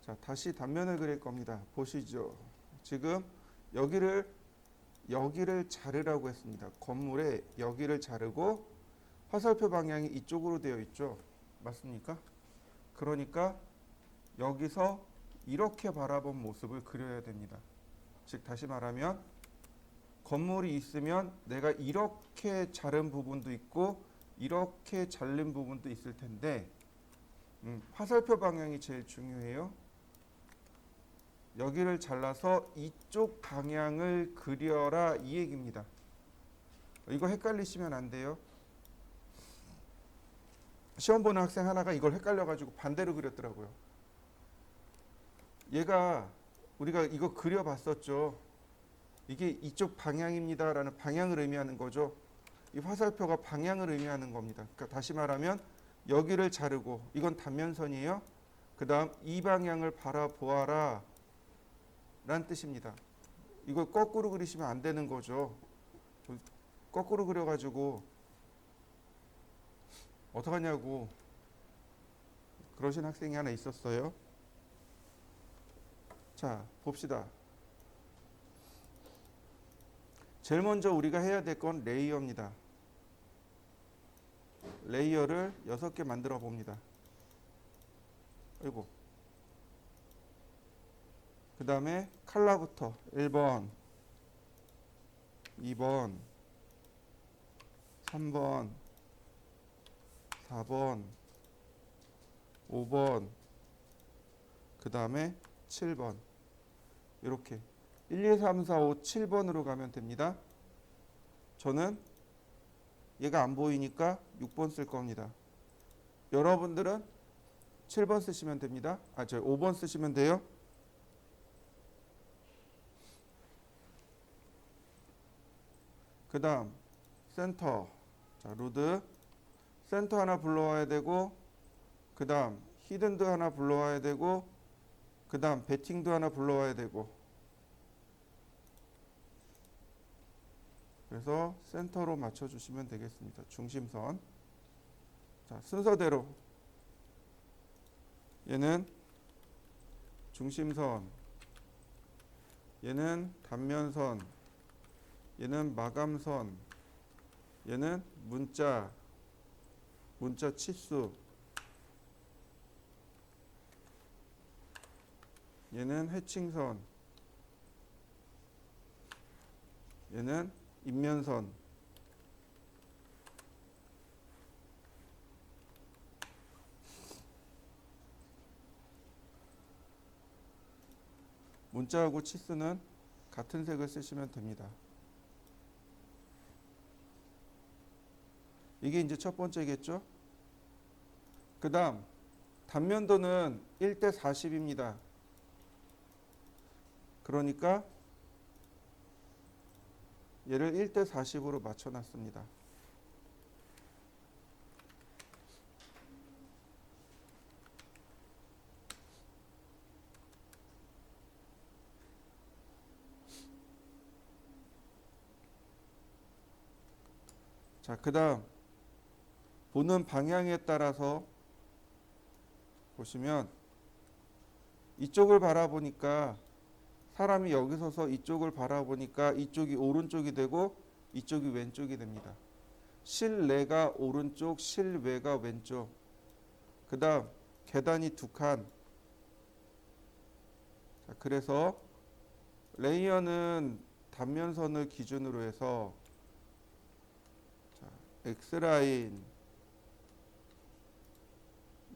자, 다시 단면을 그릴 겁니다. 보시죠. 지금 여기를 자르라고 했습니다. 건물에 여기를 자르고 화살표 방향이 이쪽으로 되어 있죠. 맞습니까? 그러니까 여기서 이렇게 바라본 모습을 그려야 됩니다. 즉 다시 말하면 건물이 있으면 내가 이렇게 자른 부분도 있고 이렇게 자른 부분도 있을 텐데 화살표 방향이 제일 중요해요. 여기를 잘라서 이쪽 방향을 그려라 이 얘기입니다. 이거 헷갈리시면 안 돼요. 시험 보는 학생 하나가 이걸 헷갈려가지고 반대로 그렸더라고요. 얘가 우리가 이거 그려봤었죠. 이게 이쪽 방향입니다라는 방향을 의미하는 거죠. 이 화살표가 방향을 의미하는 겁니다. 그러니까 다시 말하면 여기를 자르고 이건 단면선이에요. 그 다음 이 방향을 바라보아라 라는 뜻입니다. 이걸 거꾸로 그리시면 안 되는 거죠. 거꾸로 그려가지고 어떡하냐고 그러신 학생이 하나 있었어요. 자, 봅시다. 제일 먼저 우리가 해야 될 건 레이어입니다. 레이어를 6개 만들어 봅니다. 아이고. 그 다음에 컬러부터 1번, 2번, 3번, 4번, 5번, 그 다음에 7번. 이렇게 1, 2, 3, 4, 5, 7번으로 가면 됩니다. 저는 얘가 안 보이니까 6번 쓸 겁니다. 여러분들은 7번 쓰시면 됩니다. 5번 쓰시면 돼요. 그 다음 센터. 자, 루드 센터 하나 불러와야 되고, 그 다음 히든도 하나 불러와야 되고, 그 다음 베팅도 하나 불러와야 되고. 그래서 센터로 맞춰주시면 되겠습니다. 중심선. 자, 순서대로 얘는 중심선, 얘는 단면선, 얘는 마감선, 얘는 문자 치수, 얘는 해칭선, 얘는 인면선. 문자하고 치수는 같은 색을 쓰시면 됩니다. 이게 이제 첫 번째겠죠? 그 다음 단면도는 1대 40입니다. 그러니까 얘를 1대 40으로 맞춰놨습니다. 자, 그 다음 보는 방향에 따라서 보시면 이쪽을 바라보니까 사람이 여기 서서 이쪽을 바라보니까 이쪽이 오른쪽이 되고 이쪽이 왼쪽이 됩니다. 실내가 오른쪽, 실외가 왼쪽. 그 다음 계단이 2칸. 자, 그래서 레이어는 단면선을 기준으로 해서 자, X라인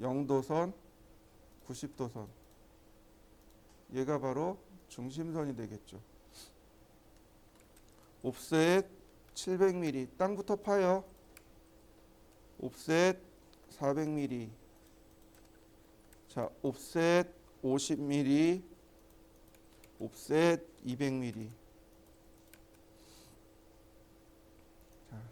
0도선, 90도선. 얘가 바로 중심선이 되겠죠. 옵셋 700mm 땅부터 파요. 옵셋 400mm. 자, 옵셋 50mm. 옵셋 200mm. 자,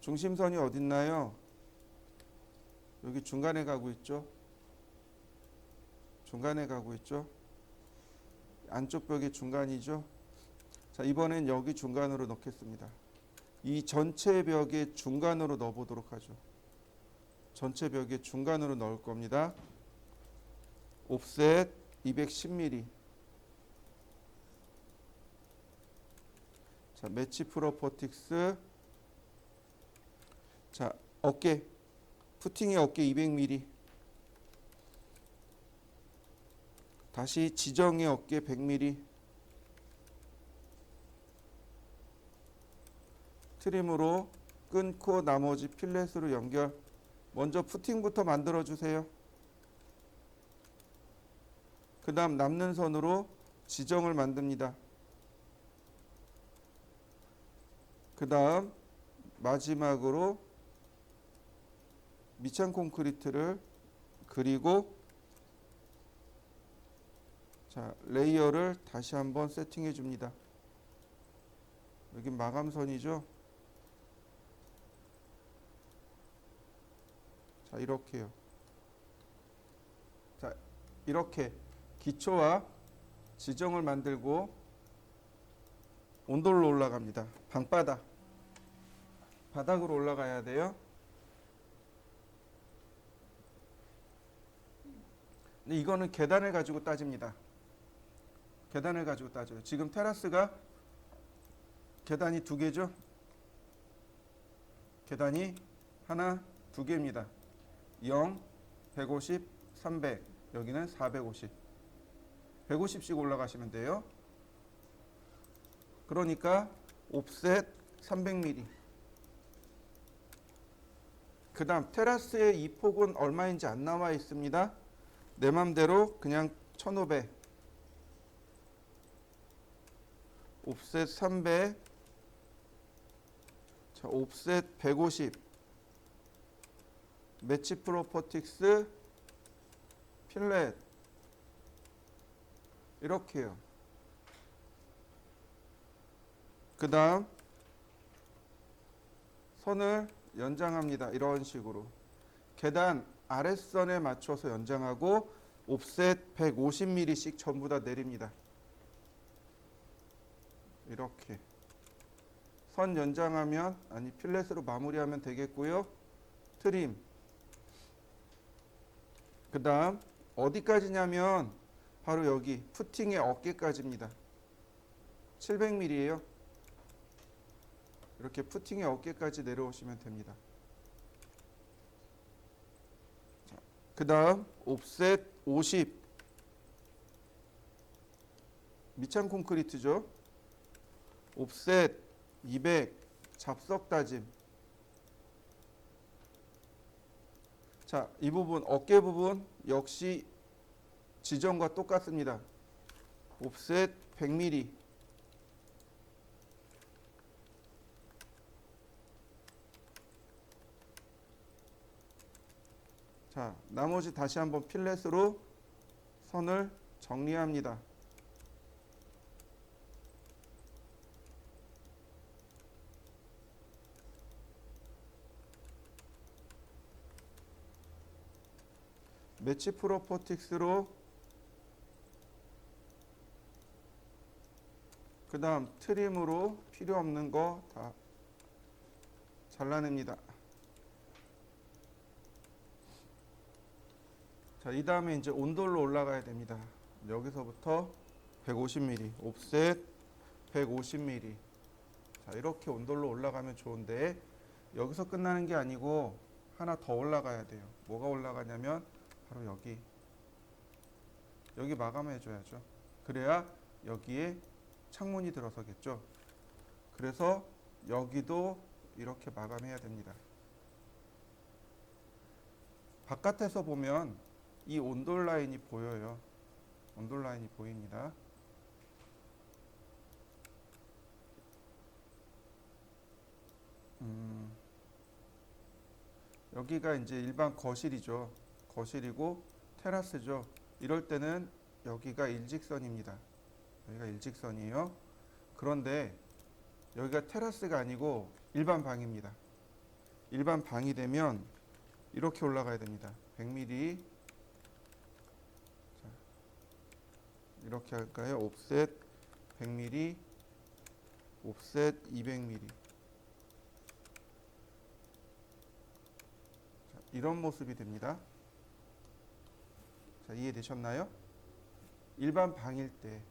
중심선이 어디 있나요? 여기 중간에 가고 있죠. 중간에 가고 있죠. 안쪽 벽이 중간이죠. 자, 이번엔 여기 중간으로 넣겠습니다. 이 전체 벽의 중간으로 넣어보도록 하죠. 전체 벽의 중간으로 넣을 겁니다. 옵셋 210mm. 자, 매치 프로퍼틱스. 자, 어깨. 푸팅의 어깨 200mm. 다시 지정의 어깨 100mm. 트림으로 끊고 나머지 필렛으로 연결. 먼저 푸팅부터 만들어 주세요. 그 다음 남는 선으로 지정을 만듭니다. 그 다음 마지막으로 미창 콘크리트를 그리고 자, 레이어를 다시 한번 세팅해 줍니다. 여기 마감선이죠. 자, 이렇게요. 자, 이렇게 기초와 지정을 만들고 온돌로 올라갑니다. 방바닥. 바닥으로 올라가야 돼요. 근데 이거는 계단을 가지고 따집니다. 계단을 가지고 따져요. 지금 테라스가 계단이 2개죠. 계단이 하나, 2개입니다. 0, 150, 300. 여기는 450. 150씩 올라가시면 돼요. 그러니까 옵셋 300mm. 그 다음 테라스의 이 폭은 얼마인지 안 나와 있습니다. 내 맘대로 그냥 1500. 옵셋 300. 자, 옵셋 150. 매치 프로퍼틱스 필렛. 이렇게요. 그 다음 선을 연장합니다. 이런 식으로 계단 아랫선에 맞춰서 연장하고 옵셋 150mm씩 전부 다 내립니다. 이렇게 선 연장하면 아니 필렛으로 마무리하면 되겠고요. 트림. 그 다음 어디까지냐면 바로 여기 푸팅의 어깨까지입니다. 700mm예요. 이렇게 푸팅의 어깨까지 내려오시면 됩니다. 그 다음 옵셋 50. 미창 콘크리트죠. 옵셋 200. 잡석 다짐. 자, 이 부분 어깨 부분 역시 지정과 똑같습니다. 옵셋 100mm. 자, 나머지 다시 한번 필렛으로 선을 정리합니다. 매치 프로퍼틱스로 그 다음 트림으로 필요 없는 거 다 잘라냅니다. 자, 이 다음에 이제 온돌로 올라가야 됩니다. 여기서부터 150mm, 옵셋 150mm. 자, 이렇게 온돌로 올라가면 좋은데 여기서 끝나는 게 아니고 하나 더 올라가야 돼요. 뭐가 올라가냐면 바로 여기 마감해 줘야죠. 그래야 여기에 창문이 들어서겠죠. 그래서 여기도 이렇게 마감해야 됩니다. 바깥에서 보면 이 온돌 라인이 보여요. 온돌 라인이 보입니다. 여기가 이제 일반 거실이죠. 거실이고 테라스죠. 이럴 때는 여기가 일직선입니다. 여기가 일직선이에요. 그런데 여기가 테라스가 아니고 일반 방입니다. 일반 방이 되면 이렇게 올라가야 됩니다. 100mm. 자, 이렇게 할까요? 옵셋 100mm, 옵셋 200mm. 자, 이런 모습이 됩니다. 자, 이해되셨나요? 일반 방일 때,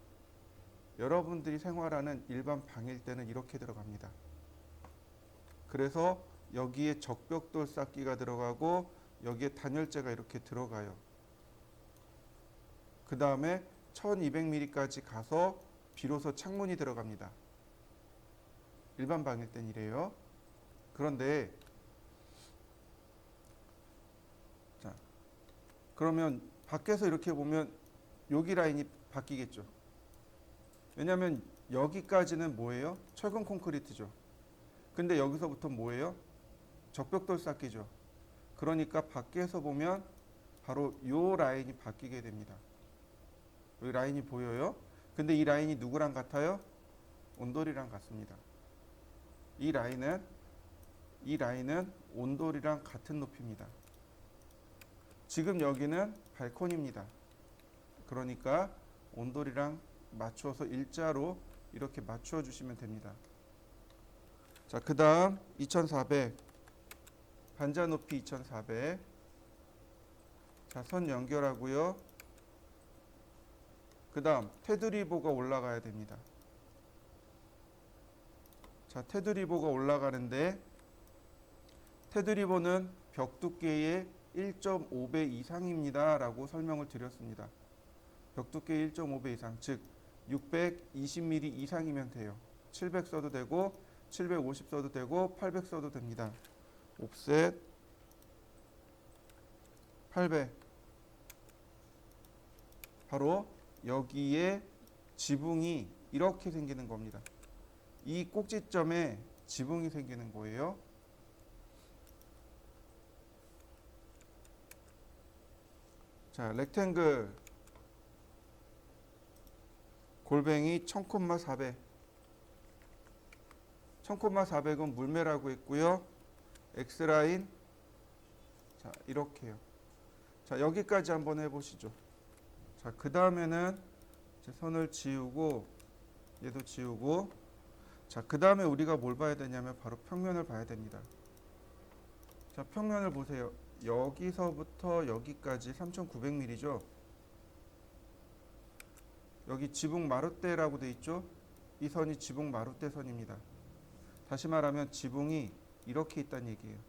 여러분들이 생활하는 일반 방일 때는 이렇게 들어갑니다. 그래서 여기에 적벽돌 쌓기가 들어가고 여기에 단열재가 이렇게 들어가요. 그 다음에 1200mm까지 가서 비로소 창문이 들어갑니다. 일반 방일 땐 이래요. 그런데 자, 그러면 밖에서 이렇게 보면 여기 라인이 바뀌겠죠. 왜냐하면 여기까지는 뭐예요? 철근 콘크리트죠. 근데 여기서부터 뭐예요? 적벽돌 쌓기죠. 그러니까 밖에서 보면 바로 요 라인이 바뀌게 됩니다. 여기 라인이 보여요? 근데 이 라인이 누구랑 같아요? 온돌이랑 같습니다. 이 라인은 온돌이랑 같은 높이입니다. 지금 여기는 발코니입니다. 그러니까 온돌이랑 맞춰서 일자로 이렇게 맞춰 주시면 됩니다. 자, 그 다음 2400 반자 높이 2400. 자, 선 연결하고요. 그 다음 테두리보가 올라가야 됩니다. 자, 테두리보가 올라가는데 테두리보는 벽 두께의 1.5배 이상입니다 라고 설명을 드렸습니다. 벽 두께 1.5배 이상, 즉 620mm 이상이면 돼요. 700 써도 되고 750 써도 되고 800 써도 됩니다. 옵셋 800. 바로 여기에 지붕이 이렇게 생기는 겁니다. 이 꼭지점에 지붕이 생기는 거예요. 자, 렉탱글 골뱅이 1000,400. 1000,400은 물매라고 했고요. X라인 자, 이렇게요. 자, 여기까지 한번 해보시죠. 자, 그 다음에는 선을 지우고 얘도 지우고, 자, 그 다음에 우리가 뭘 봐야 되냐면 바로 평면을 봐야 됩니다. 자, 평면을 보세요. 여기서부터 여기까지 3900mm죠. 여기 지붕 마룻대라고 돼 있죠. 이 선이 지붕 마룻대 선입니다. 다시 말하면 지붕이 이렇게 있다는 얘기예요.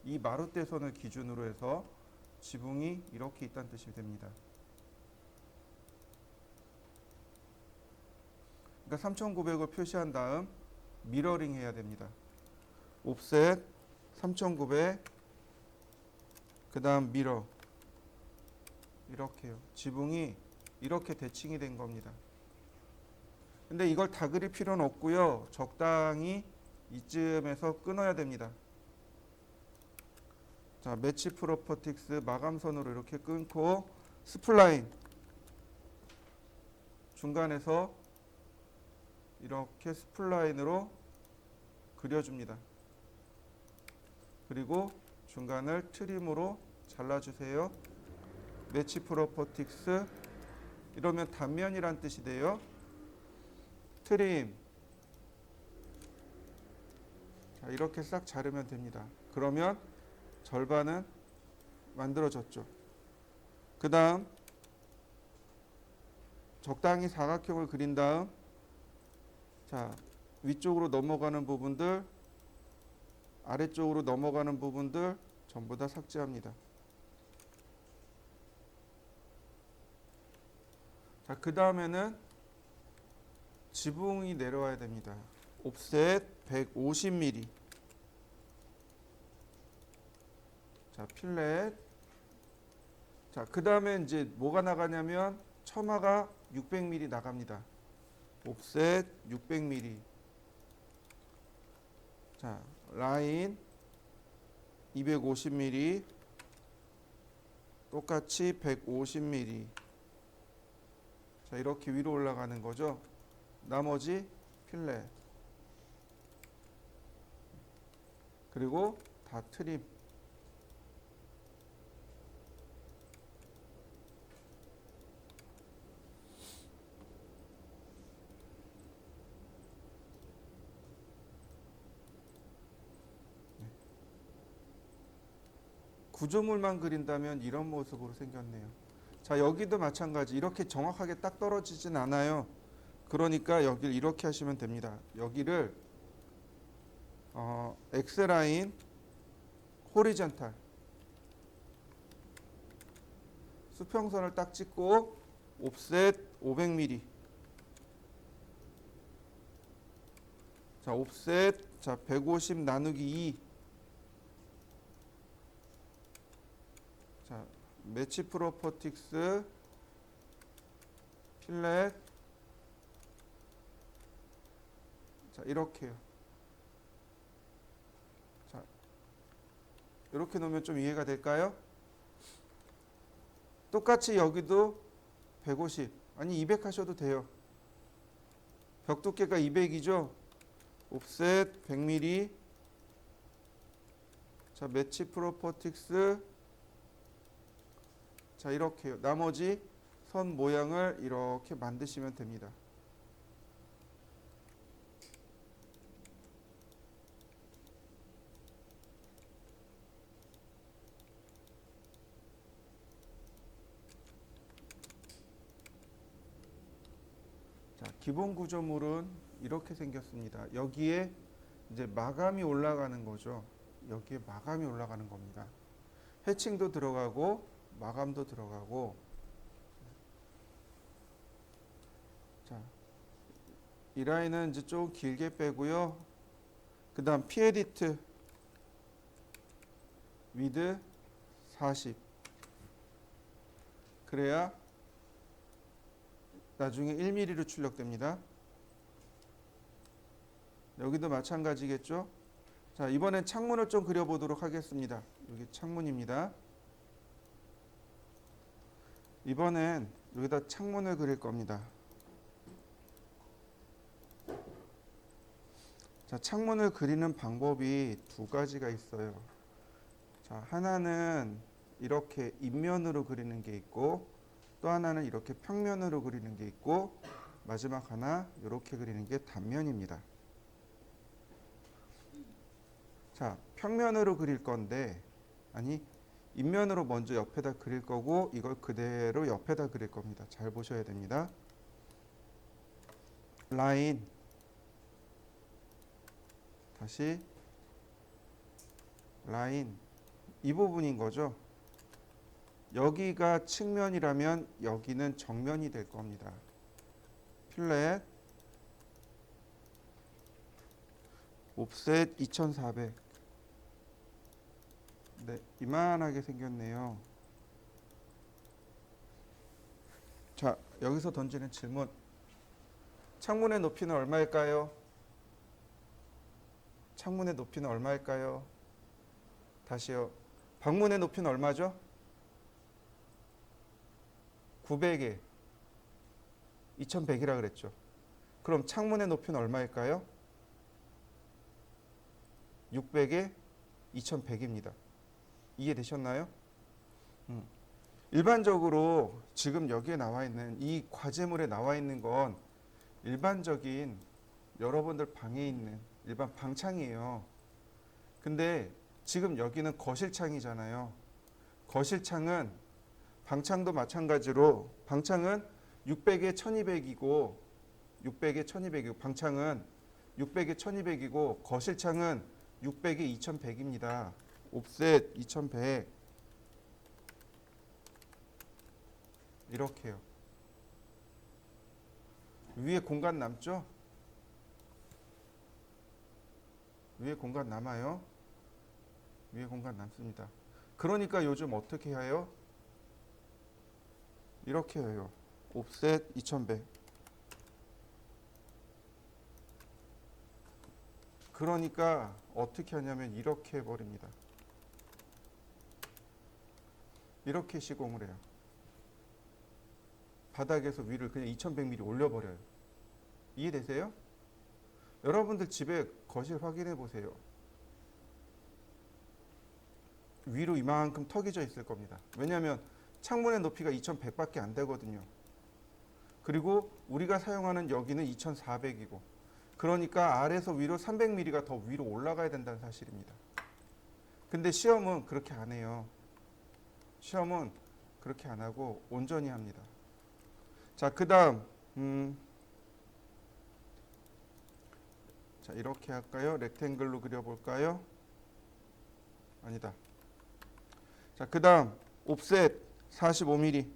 이 마룻대 선을 기준으로 해서 지붕이 이렇게 있다는 뜻이 됩니다. 그러니까 3900을 표시한 다음 미러링 해야 됩니다. 옵셋 3900, 그 다음 미러, 이렇게요. 지붕이 이렇게 대칭이 된 겁니다. 근데 이걸 다 그릴 필요는 없고요. 적당히 이쯤에서 끊어야 됩니다. 자, 매치 프로퍼틱스 마감선으로 이렇게 끊고 스플라인 중간에서 이렇게 스플라인으로 그려줍니다. 그리고 중간을 트림으로 잘라주세요. 매치 프로퍼틱스, 이러면 단면이란 뜻이 돼요. 트림, 자, 이렇게 싹 자르면 됩니다. 그러면 절반은 만들어졌죠. 그 다음 적당히 사각형을 그린 다음, 자, 위쪽으로 넘어가는 부분들, 아래쪽으로 넘어가는 부분들 전부 다 삭제합니다. 자, 그 다음에는 지붕이 내려와야 됩니다. 옵셋 150mm. 자, 필렛. 자, 그 다음에 이제 뭐가 나가냐면 처마가 600mm 나갑니다. 옵셋 600mm. 자, 라인 250mm, 똑같이 150mm. 자, 이렇게 위로 올라가는 거죠. 나머지 필렛. 그리고 다 트림. 구조물만 그린다면 이런 모습으로 생겼네요. 자, 여기도 마찬가지. 이렇게 정확하게 딱 떨어지진 않아요. 그러니까 여기를 이렇게 하시면 됩니다. 여기를 X라인 호리전탈 수평선을 딱 찍고 옵셋 500mm. 자, 옵셋 자 150 나누기 2. 자, 매치 프로퍼틱스 필렛. 자, 이렇게요. 자, 이렇게 놓으면 좀 이해가 될까요? 똑같이 여기도 150 아니 200 하셔도 돼요. 벽 두께가 200이죠. 옵셋 100mm. 자, 매치 프로퍼틱스. 자, 이렇게요. 나머지 선 모양을 이렇게 만드시면 됩니다. 자, 기본 구조물은 이렇게 생겼습니다. 여기에 이제 마감이 올라가는 거죠. 여기에 마감이 올라가는 겁니다. 해칭도 들어가고 마감도 들어가고. 자, 이 라인은 이제 좀 길게 빼고요. 그 다음 피에디트 위드 40. 그래야 나중에 1mm로 출력됩니다. 여기도 마찬가지겠죠. 자, 이번엔 창문을 좀 그려보도록 하겠습니다. 여기 창문입니다. 이번엔 여기다 창문을 그릴 겁니다. 자, 창문을 그리는 방법이 두 가지가 있어요. 자, 하나는 이렇게 입면으로 그리는 게 있고, 또 하나는 이렇게 평면으로 그리는 게 있고, 마지막 하나 이렇게 그리는 게 단면입니다. 자, 평면으로 그릴 건데, 아니 입면으로 먼저 옆에다 그릴 거고, 이걸 그대로 옆에다 그릴 겁니다. 잘 보셔야 됩니다. 라인 다시 라인 이 부분인 거죠. 여기가 측면이라면 여기는 정면이 될 겁니다. 필렛 옵셋 2400. 네, 이만하게 생겼네요. 자, 여기서 던지는 질문. 창문의 높이는 얼마일까요? 창문의 높이는 얼마일까요? 다시요. 방문의 높이는 얼마죠? 900에 2100이라 그랬죠. 그럼 창문의 높이는 얼마일까요? 600에 2100입니다. 이해되셨나요? 일반적으로 지금 여기에 나와 있는 이 과제물에 나와 있는 건 일반적인 여러분들 방에 있는 일반 방창이에요. 근데 지금 여기는 거실창이잖아요. 거실창은 방창도 마찬가지로 방창은 600에 1200이고 600에 1200이고 방창은 600에 1200이고 거실창은 600에 2100입니다. 옵셋 2100 이렇게요. 위에 공간 남죠? 위에 공간 남아요. 위에 공간 남습니다. 그러니까 요즘 어떻게 해요? 이렇게 해요. 옵셋 2100. 그러니까 어떻게 하냐면 이렇게 해버립니다. 이렇게 시공을 해요. 바닥에서 위를 그냥 2100mm 올려버려요. 이해되세요? 여러분들 집에 거실 확인해 보세요. 위로 이만큼 턱이 져 있을 겁니다. 왜냐하면 창문의 높이가 2100밖에 안 되거든요. 그리고 우리가 사용하는 여기는 2400이고 그러니까 아래에서 위로 300mm가 더 위로 올라가야 된다는 사실입니다. 근데 시험은 그렇게 안 해요. 시험은 그렇게 안 하고 온전히 합니다. 자, 그 다음 자, 이렇게 할까요? 렉탱글로 그려볼까요? 아니다. 자, 그 다음 옵셋 45mm.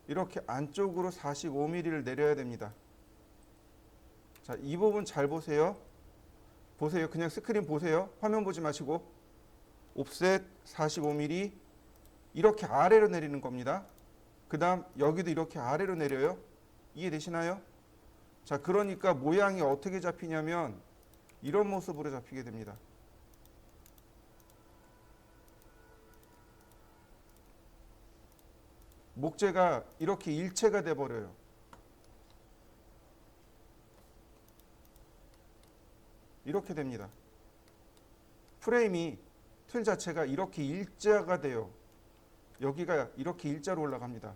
이렇게 안쪽으로 45mm를 내려야 됩니다. 자, 이 부분 잘 보세요. 보세요. 그냥 스크린 보세요. 화면 보지 마시고. 옵셋 45mm 이렇게 아래로 내리는 겁니다. 그 다음 여기도 이렇게 아래로 내려요. 이해되시나요? 자, 그러니까 모양이 어떻게 잡히냐면 이런 모습으로 잡히게 됩니다. 목재가 이렇게 일체가 돼 버려요. 이렇게 됩니다. 프레임이 틀 자체가 이렇게 일자가 돼요. 여기가 이렇게 일자로 올라갑니다.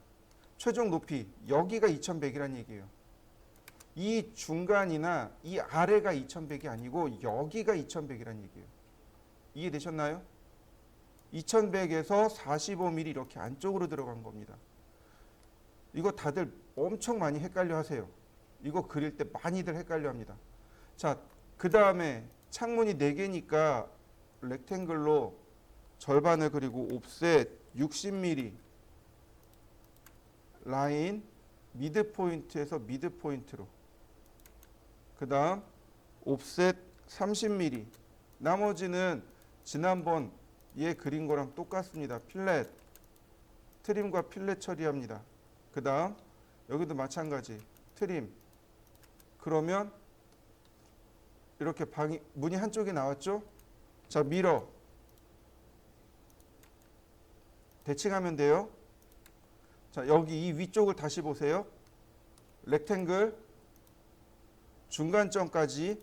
최종 높이 여기가 2100이라는 얘기예요. 이 중간이나 이 아래가 2100이 아니고 여기가 2100이라는 얘기예요. 이해되셨나요? 2100에서 45mm 이렇게 안쪽으로 들어간 겁니다. 이거 다들 엄청 많이 헷갈려 하세요. 이거 그릴 때 많이들 헷갈려 합니다. 자, 그 다음에 창문이 4개니까 렉탱글로 절반을 그리고 옵셋 60mm 라인 미드 포인트에서 미드 포인트로, 그 다음 옵셋 30mm, 나머지는 지난번 얘 그린 거랑 똑같습니다. 필렛, 트림과 필렛 처리합니다. 그 다음 여기도 마찬가지 트림. 그러면 이렇게 문이 한쪽에 나왔죠. 자, 미러 대칭하면 돼요. 자, 여기 이 위쪽을 다시 보세요. 렉탱글 중간점까지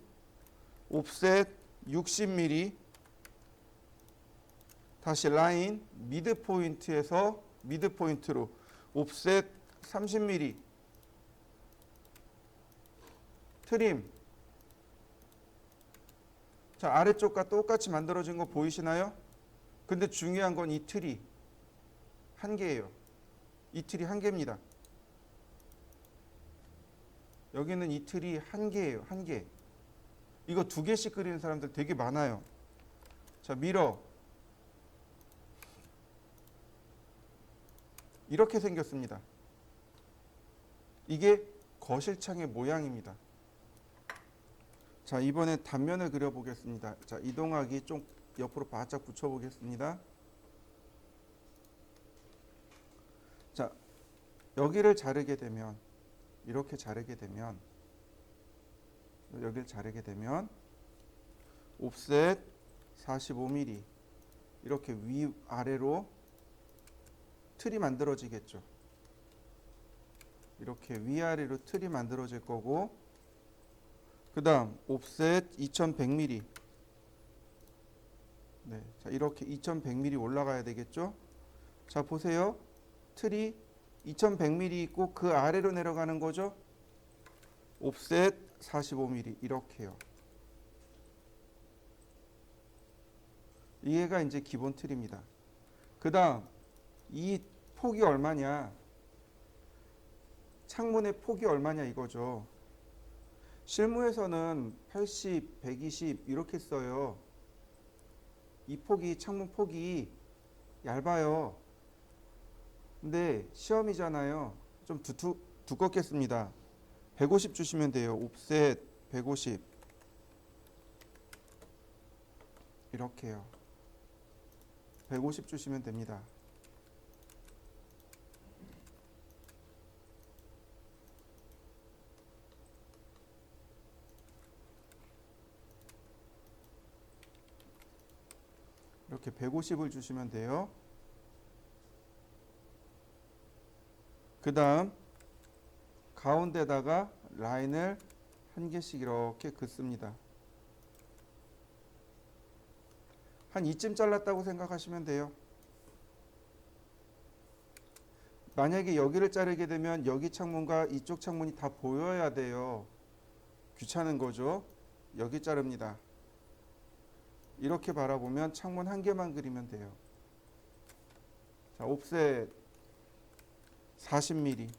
옵셋 60mm, 다시 라인 미드 포인트에서 미드 포인트로 옵셋 30mm, 트림. 자, 아래쪽과 똑같이 만들어진 거 보이시나요? 근데 중요한 건 이 틀이 한 개예요. 이 틀이 한 개입니다. 여기는 이 틀이 한 개예요. 한 개. 이거 2개씩 그리는 사람들 되게 많아요. 자, 미러 이렇게 생겼습니다. 이게 거실창의 모양입니다. 자, 이번에 단면을 그려보겠습니다. 자, 이동하기 좀 옆으로 바짝 붙여보겠습니다. 자, 여기를 자르게 되면, 이렇게 자르게 되면, 여기를 자르게 되면 옵셋 45mm 이렇게 위아래로 틀이 만들어지겠죠. 이렇게 위아래로 틀이 만들어질 거고, 그 다음 옵셋 2100mm. 네, 자, 이렇게 2100mm 올라가야 되겠죠. 자, 보세요. 틀이 2100mm 있고 그 아래로 내려가는 거죠. 옵셋 45mm 이렇게요. 이해가 이제 기본 틀입니다. 그 다음 이 폭이 얼마냐, 창문의 폭이 얼마냐 이거죠. 실무에서는 80, 120 이렇게 써요. 이 폭이, 창문 폭이 얇아요. 근데 시험이잖아요. 좀 두껍게 씁니다. 150 주시면 돼요. 옵셋 150 이렇게요. 150 주시면 됩니다. 이렇게 150을 주시면 돼요. 그 다음 가운데다가 라인을 한 개씩 이렇게 긋습니다. 한 이쯤 잘랐다고 생각하시면 돼요. 만약에 여기를 자르게 되면 여기 창문과 이쪽 창문이 다 보여야 돼요. 귀찮은 거죠. 여기 자릅니다. 이렇게 바라보면 창문 한 개만 그리면 돼요. 자, 옵셋 40mm.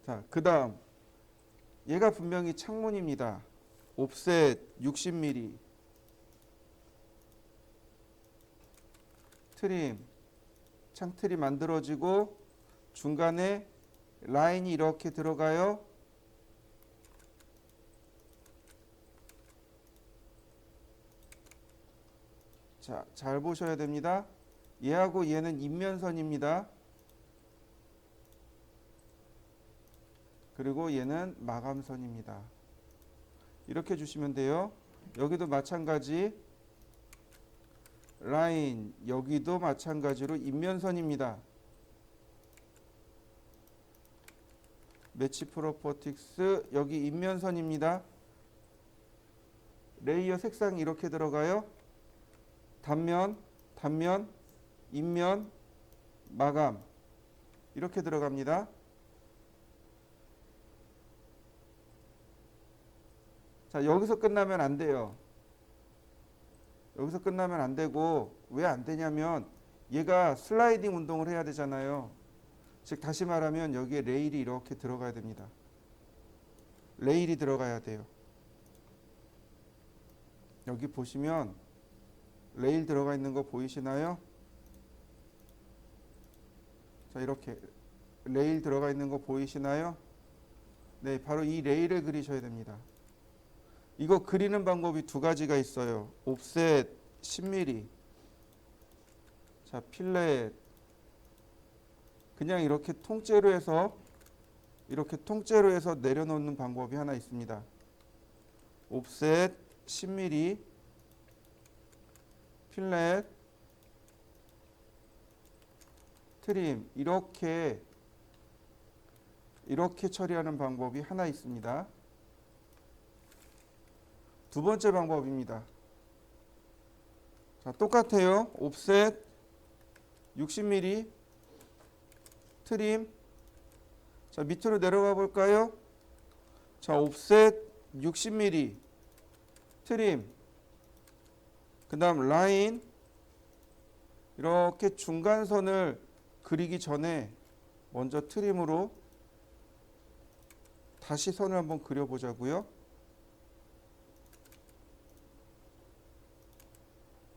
자, 그 다음 얘가 분명히 창문입니다. 옵셋 60mm. 트림, 창틀이 만들어지고 중간에 라인이 이렇게 들어가요. 자, 잘 보셔야 됩니다. 얘하고 얘는 인면선입니다. 그리고 얘는 마감선입니다. 이렇게 주시면 돼요. 여기도 마찬가지 라인, 여기도 마찬가지로 인면선입니다. 매치 프로퍼틱스, 여기 인면선입니다. 레이어 색상이 이렇게 들어가요. 단면, 단면, 인면, 마감 이렇게 들어갑니다. 자, 여기서 끝나면 안 돼요. 여기서 끝나면 안 되고, 왜 안 되냐면 얘가 슬라이딩 운동을 해야 되잖아요. 즉 다시 말하면 여기에 레일이 이렇게 들어가야 됩니다. 레일이 들어가야 돼요. 여기 보시면 레일 들어가 있는 거 보이시나요? 자, 이렇게 레일 들어가 있는 거 보이시나요? 네, 바로 이 레일을 그리셔야 됩니다. 이거 그리는 방법이 두 가지가 있어요. 옵셋 10mm. 자, 필렛. 그냥 이렇게 통째로 해서 내려놓는 방법이 하나 있습니다. 옵셋 10mm. 필렛. 트림. 이렇게 처리하는 방법이 하나 있습니다. 두 번째 방법입니다. 자, 똑같아요. 옵셋 60mm 트림. 자, 밑으로 내려가 볼까요? 자, 옵셋 60mm 트림. 그 다음 라인. 이렇게 중간선을 그리기 전에 먼저 트림으로 다시 선을 한번 그려보자고요.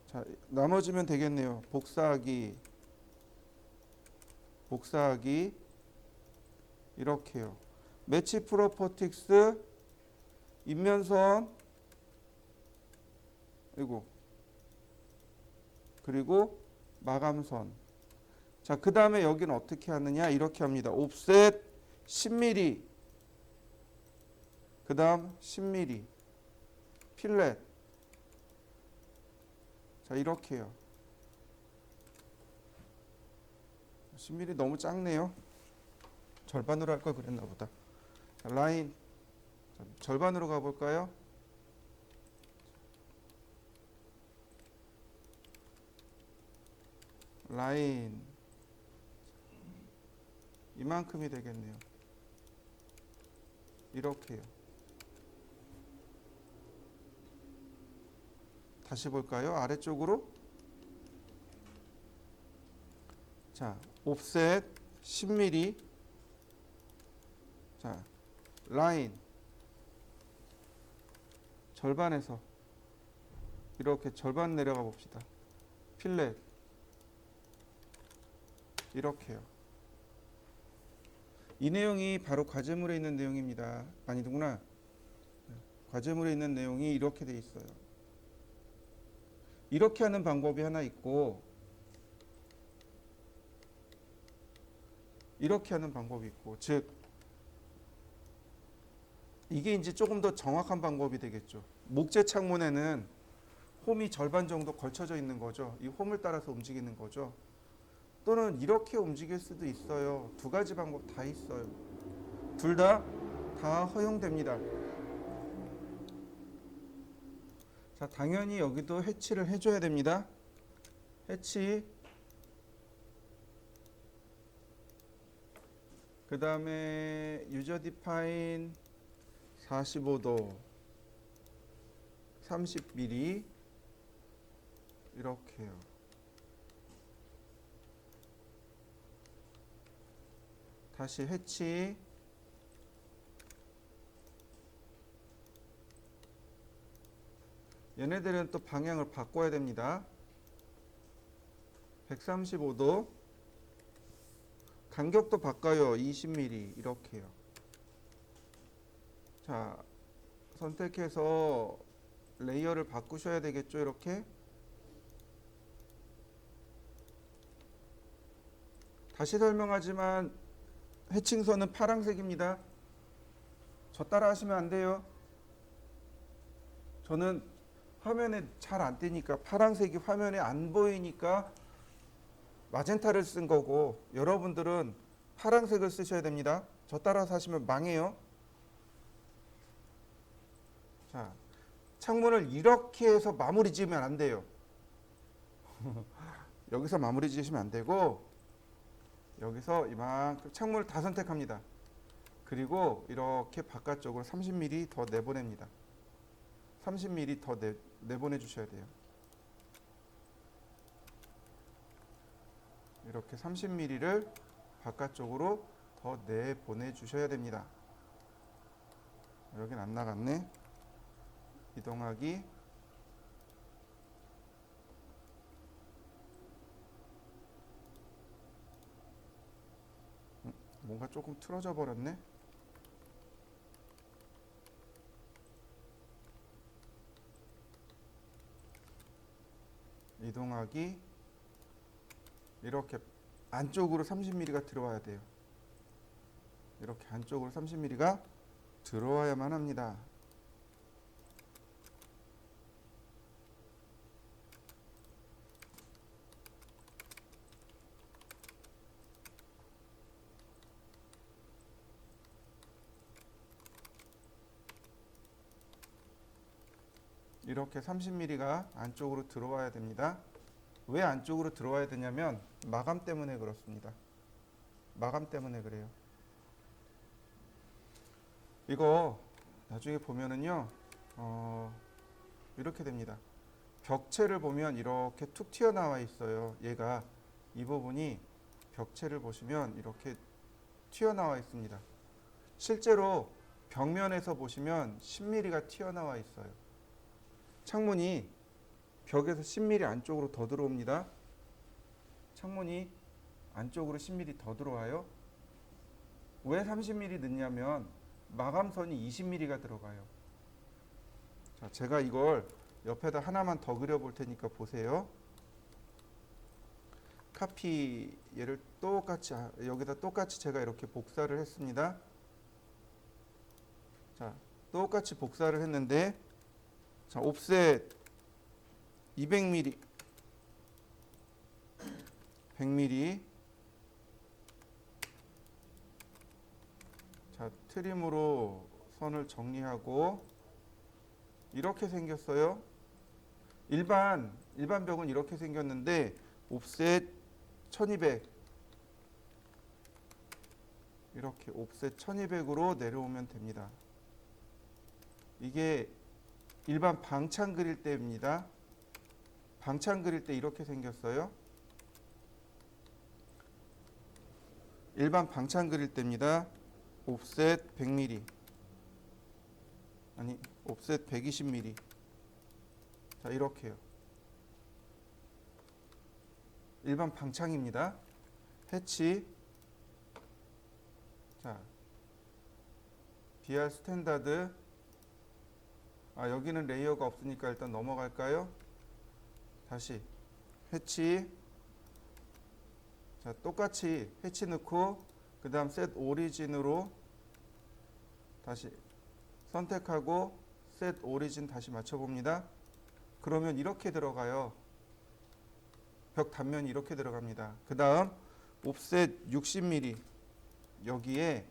자, 나머지면 되겠네요. 복사하기, 복사하기, 이렇게요. 매치 프로퍼틱스, 인면선, 그리고 마감선. 자, 그 다음에 여기는 어떻게 하느냐? 이렇게 합니다. 옵셋 10mm, 그 다음 10mm, 필렛. 자, 이렇게요. 10mm 너무 작네요. 절반으로 할 걸 그랬나 보다. 자, 라인. 자, 절반으로 가볼까요? 라인. 이만큼이 되겠네요. 이렇게요. 다시 볼까요? 아래쪽으로. 자, 옵셋 10mm. 자, 라인. 절반에서 이렇게 절반 내려가 봅시다. 필렛. 이렇게요. 이 내용이 바로 과제물에 있는 내용입니다. 아니구나. 과제물에 있는 내용이 이렇게 돼 있어요. 이렇게 하는 방법이 하나 있고, 이렇게 하는 방법이 있고, 즉 이게 이제 조금 더 정확한 방법이 되겠죠. 목재 창문에는 홈이 절반 정도 걸쳐져 있는 거죠. 이 홈을 따라서 움직이는 거죠. 또는 이렇게 움직일 수도 있어요. 두 가지 방법 다 있어요. 둘 다 허용됩니다. 자, 당연히 여기도 해치를 해줘야 됩니다. 해치. 그 다음에 유저 디파인 45도 30mm 이렇게요. 다시 해치 얘네들은 또 방향을 바꿔야 됩니다. 135도 간격도 바꿔요. 20mm 이렇게요. 자, 선택해서 레이어를 바꾸셔야 되겠죠. 이렇게 다시 설명하지만 해칭선은 파란색입니다. 저 따라 하시면 안 돼요. 저는 화면에 잘 안 뜨니까 파란색이 화면에 안 보이니까 마젠타를 쓴 거고 여러분들은 파란색을 쓰셔야 됩니다. 저 따라서 하시면 망해요. 자, 창문을 이렇게 해서 마무리 지으면 안 돼요. 여기서 마무리 지으시면 안 되고 여기서 이만큼 창문을 다 선택합니다. 그리고 이렇게 바깥쪽으로 30mm 더 내보냅니다. 30mm 더 내보내 주셔야 돼요. 이렇게 30mm를 바깥쪽으로 더 내보내 주셔야 됩니다. 여긴 안 나갔네. 이동하기. 뭔가 조금 틀어져 버렸네. 이동하기. 이렇게 안쪽으로 30mm가 들어와야 돼요. 이렇게 안쪽으로 30mm가 들어와야만 합니다. 이렇게 30mm가 안쪽으로 들어와야 됩니다. 왜 안쪽으로 들어와야 되냐면 마감 때문에 그렇습니다. 마감 때문에 그래요. 이거 나중에 보면은요 이렇게 됩니다. 벽체를 보면 이렇게 툭 튀어나와 있어요. 얘가 이 부분이 벽체를 보시면 이렇게 튀어나와 있습니다. 실제로 벽면에서 보시면 10mm가 튀어나와 있어요. 창문이 벽에서 10mm 안쪽으로 더 들어옵니다. 창문이 안쪽으로 10mm 더 들어와요. 왜 30mm 넣냐면 마감선이 20mm가 들어가요. 자, 제가 이걸 옆에다 하나만 더 그려볼 테니까 보세요. 카피 얘를 똑같이 여기다 똑같이 제가 이렇게 복사를 했습니다. 자, 똑같이 복사를 했는데 자, 옵셋 200mm 100mm 자, 트림으로 선을 정리하고 이렇게 생겼어요. 일반 벽은 이렇게 생겼는데 옵셋 1200 이렇게 옵셋 1200으로 내려오면 됩니다. 이게 일반 방창 그릴 때입니다. 방창 그릴 때 이렇게 생겼어요. 일반 방창 그릴 때입니다. 옵셋 100mm 아니 옵셋 120mm 자 이렇게요. 일반 방창입니다. 해치 자 BR 스탠다드 여기는 레이어가 없으니까 일단 넘어갈까요? 다시 해치 자 똑같이 해치 넣고 그 다음 셋 오리진으로 다시 선택하고 셋 오리진 다시 맞춰봅니다. 그러면 이렇게 들어가요. 벽 단면이 이렇게 들어갑니다. 그 다음 옵셋 60mm 여기에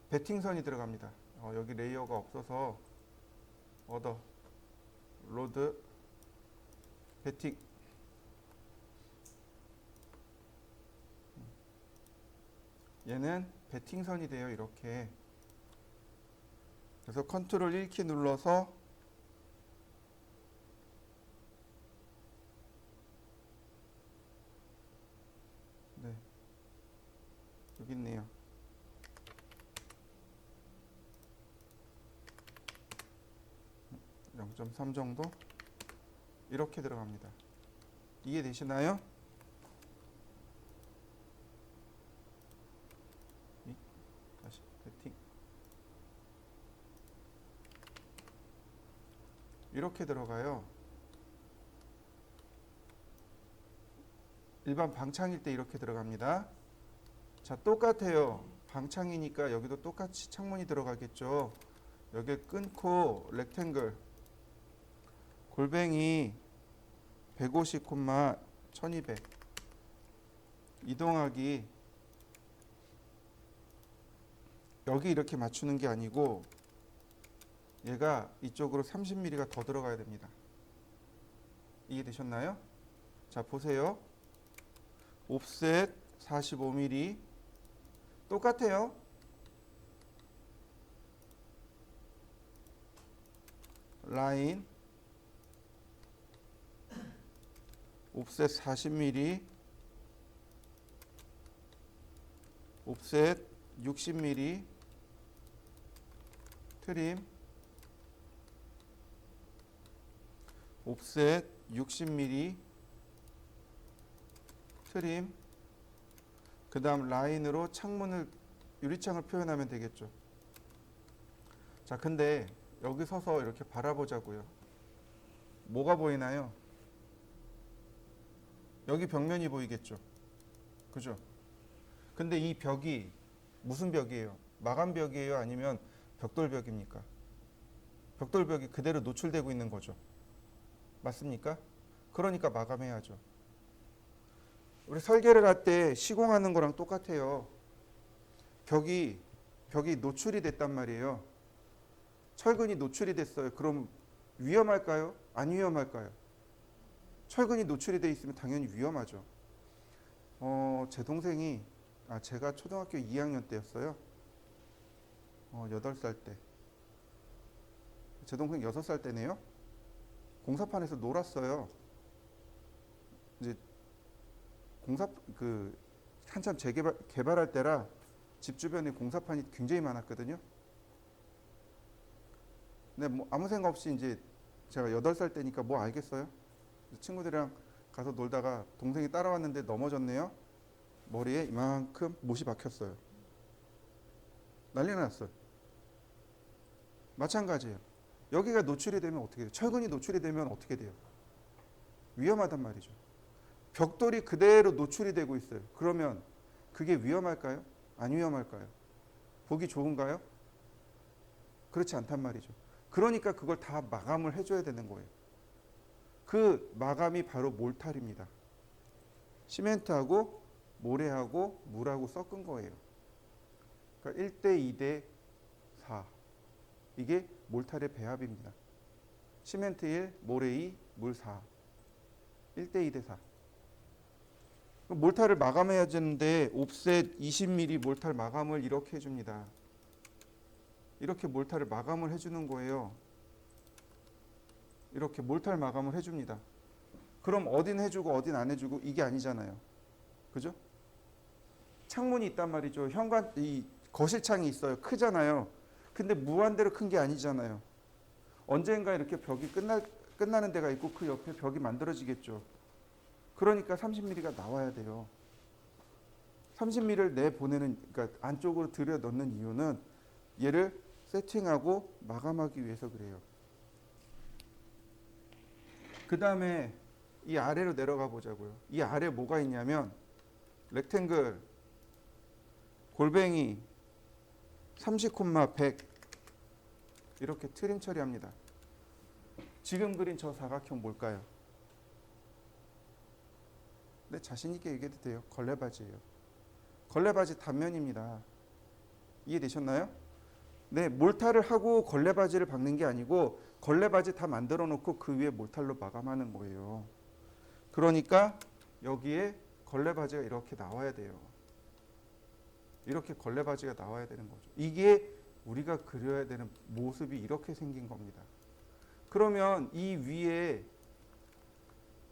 베팅선이 들어갑니다. 여기 레이어가 없어서 오더 로드 베팅 얘는 베팅선이 돼요. 이렇게. 그래서 컨트롤 1키 눌러서 네, 여기 있네요. (0.3) 정도 이렇게 들어갑니다. 이해되시나요? 다시 세팅. 이렇게 들어가요. 일반 방창일 때 이렇게 들어갑니다. 자, 똑같아요. 방창이니까 여기도 똑같이 창문이 들어가겠죠. 여기 끊고 렉탱글 골뱅이 150, 1200 이동하기 여기 이렇게 맞추는 게 아니고 얘가 이쪽으로 30mm가 더 들어가야 됩니다. 이해되셨나요? 자, 보세요. 옵셋 45mm 똑같아요. 라인 옵셋 40mm 옵셋 60mm 트림 옵셋 60mm 트림 그 다음 라인으로 창문을 유리창을 표현하면 되겠죠. 자, 근데 여기 서서 이렇게 바라보자고요. 뭐가 보이나요? 여기 벽면이 보이겠죠. 그죠? 근데 이 벽이 무슨 벽이에요? 마감벽이에요? 아니면 벽돌벽입니까? 벽돌벽이 그대로 노출되고 있는 거죠. 맞습니까? 그러니까 마감해야죠. 우리 설계를 할 때 시공하는 거랑 똑같아요. 벽이 노출이 됐단 말이에요. 철근이 노출이 됐어요. 그럼 위험할까요? 안 위험할까요? 철근이 노출이 돼 있으면 당연히 위험하죠. 제 동생이 제가 초등학교 2학년 때였어요. 8살 때. 제 동생 6살 때네요. 공사판에서 놀았어요. 이제 한참 개발할 때라 집 주변에 공사판이 굉장히 많았거든요. 근데 뭐 아무 생각 없이 이제 제가 8살 때니까 뭐 알겠어요. 친구들이랑 가서 놀다가 동생이 따라왔는데 넘어졌네요. 머리에 이만큼 못이 박혔어요. 난리가 났어요. 마찬가지예요. 여기가 노출이 되면 어떻게 돼요? 철근이 노출이 되면 어떻게 돼요? 위험하단 말이죠. 벽돌이 그대로 노출이 되고 있어요. 그러면 그게 위험할까요? 안 위험할까요? 보기 좋은가요? 그렇지 않단 말이죠. 그러니까 그걸 다 마감을 해줘야 되는 거예요. 그 마감이 바로 몰탈입니다. 시멘트하고 모래하고 물하고 섞은 거예요. 그러니까 1대 2대 4. 이게 몰탈의 배합입니다. 시멘트 1, 모래 2, 물 4. 1대 2대 4. 몰탈을 마감해야 되는데 옵셋 20mm 몰탈 마감을 이렇게 해줍니다. 이렇게 몰탈을 마감을 해주는 거예요. 이렇게 몰탈 마감을 해줍니다. 그럼 어딘 해주고 어딘 안 해주고 이게 아니잖아요. 그죠? 창문이 있단 말이죠. 이 거실창이 있어요. 크잖아요. 근데 무한대로 큰 게 아니잖아요. 언젠가 이렇게 벽이 끝나는 데가 있고 그 옆에 벽이 만들어지겠죠. 그러니까 30mm가 나와야 돼요. 30mm를 내보내는, 그러니까 안쪽으로 들여 넣는 이유는 얘를 세팅하고 마감하기 위해서 그래요. 그 다음에 이 아래로 내려가 보자고요. 이 아래 뭐가 있냐면 렉탱글 골뱅이 30, 100 이렇게 트림 처리합니다. 지금 그린 저 사각형 뭘까요? 네, 자신 있게 얘기해도 돼요. 걸레바지예요. 걸레바지 단면입니다. 이해되셨나요? 네, 몰탈을 하고 걸레바지를 박는 게 아니고 걸레바지 다 만들어 놓고 그 위에 몰탈로 마감하는 거예요. 그러니까 여기에 걸레바지가 이렇게 나와야 돼요. 이렇게 걸레 바지가 나와야 되는 거죠. 이게 우리가 그려야 되는 모습이 이렇게 생긴 겁니다. 그러면 이 위에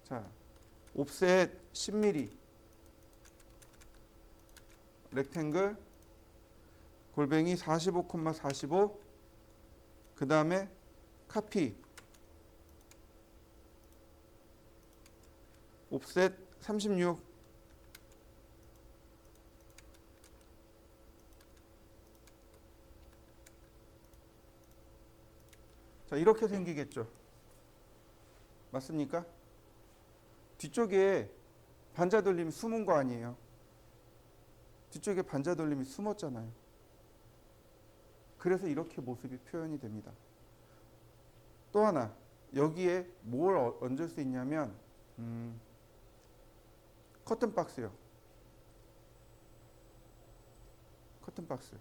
자 옵셋 10mm 렉탱글 골뱅이 45,45 그 다음에 카피 옵셋 36 자 이렇게 생기겠죠. 맞습니까? 뒤쪽에 반자돌림이 숨은 거 아니에요. 뒤쪽에 반자돌림이 숨었잖아요. 그래서 이렇게 모습이 표현이 됩니다. 또 하나 여기에 뭘 얹을 수 있냐면 커튼 박스요. 커튼 박스.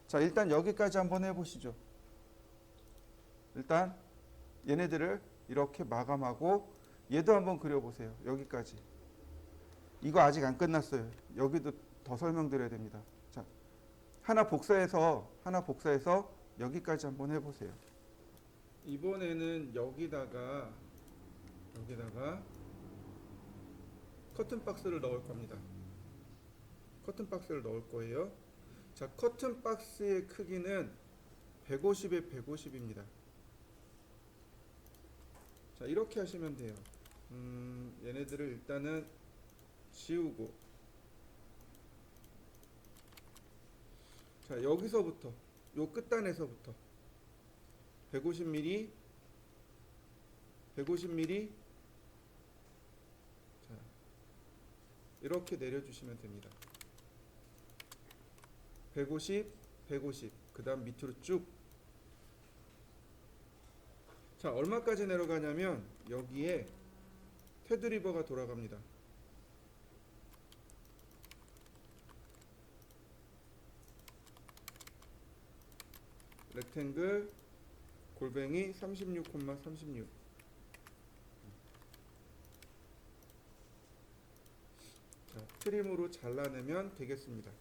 자 일단 여기까지 한번 해보시죠. 일단 얘네들을 이렇게 마감하고 얘도 한번 그려보세요. 여기까지. 이거 아직 안 끝났어요. 여기도 더 설명드려야 됩니다. 자, 하나 복사해서 여기까지 한번 해보세요. 이번에는 여기다가 커튼 박스를 넣을 겁니다. 커튼 박스를 넣을 거예요. 자, 커튼 박스의 크기는 150에 150입니다. 자, 이렇게 하시면 돼요. 얘네들을 일단은 지우고 자, 여기서부터 요 끝단에서부터 150mm 자, 이렇게 내려주시면 됩니다. 150 그 다음 밑으로 쭉. 자, 얼마까지 내려가냐면 여기에 테드리버가 돌아갑니다. 렉탱글 골뱅이 36,36 자, 트림으로 잘라내면 되겠습니다.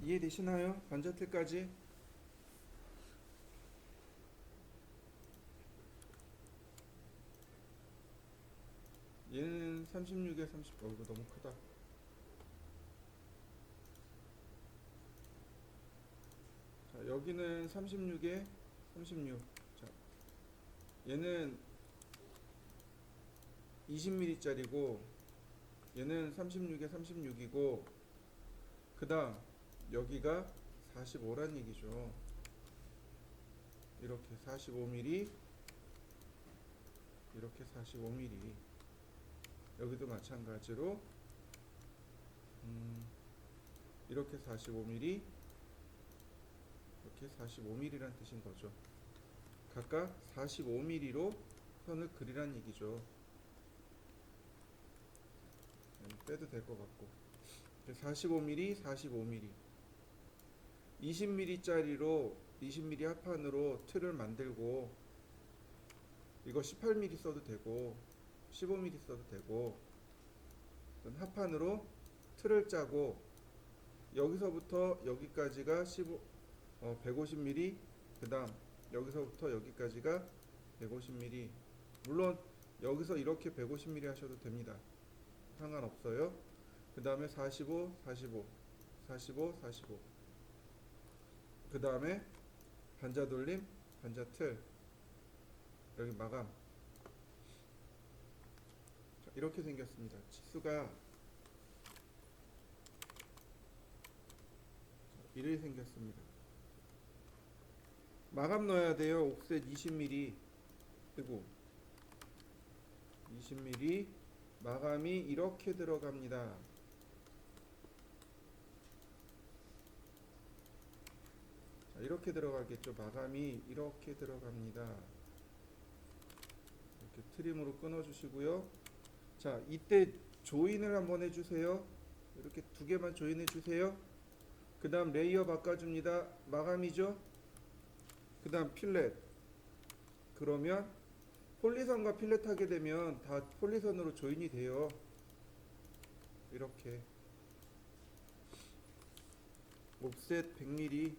이해되시나요? 반자틀까지. 얘는 36에 30. 이거 너무 크다. 자, 여기는 36에 36. 자, 얘는 20mm짜리고 얘는 36에 36이고 그 다음 여기가 45란 얘기죠. 이렇게 45mm, 이렇게 45mm. 여기도 마찬가지로 이렇게 45mm, 이렇게 45mm란 뜻인 거죠. 각각 45mm로 선을 그리란 얘기죠. 빼도 될 것 같고 45mm, 45mm 20mm짜리로 20mm 합판으로 틀을 만들고 이거 18mm 써도 되고 15mm 써도 되고 합판으로 틀을 짜고 여기서부터 여기까지가 150mm 그 다음 여기서부터 여기까지가 150mm 물론 여기서 이렇게 150mm 하셔도 됩니다. 상관없어요. 그 다음에 45, 45, 45, 45. 그 다음에 반자 돌림, 반자 틀. 여기 마감. 자, 이렇게 생겼습니다. 치수가 이렇게 생겼습니다. 마감 넣어야 돼요. 옥셋 20mm. 그리고 20mm 마감이 이렇게 들어갑니다. 자, 이렇게 들어가겠죠. 마감이 이렇게 들어갑니다. 이렇게 트림으로 끊어주시고요. 자, 이때 조인을 한번 해주세요. 이렇게 두 개만 조인해 주세요. 그 다음 레이어 바꿔줍니다. 마감이죠. 그 다음 필렛. 그러면 폴리선과 필렛 하게 되면 다 폴리선으로 조인이 돼요. 이렇게 옵셋 100mm.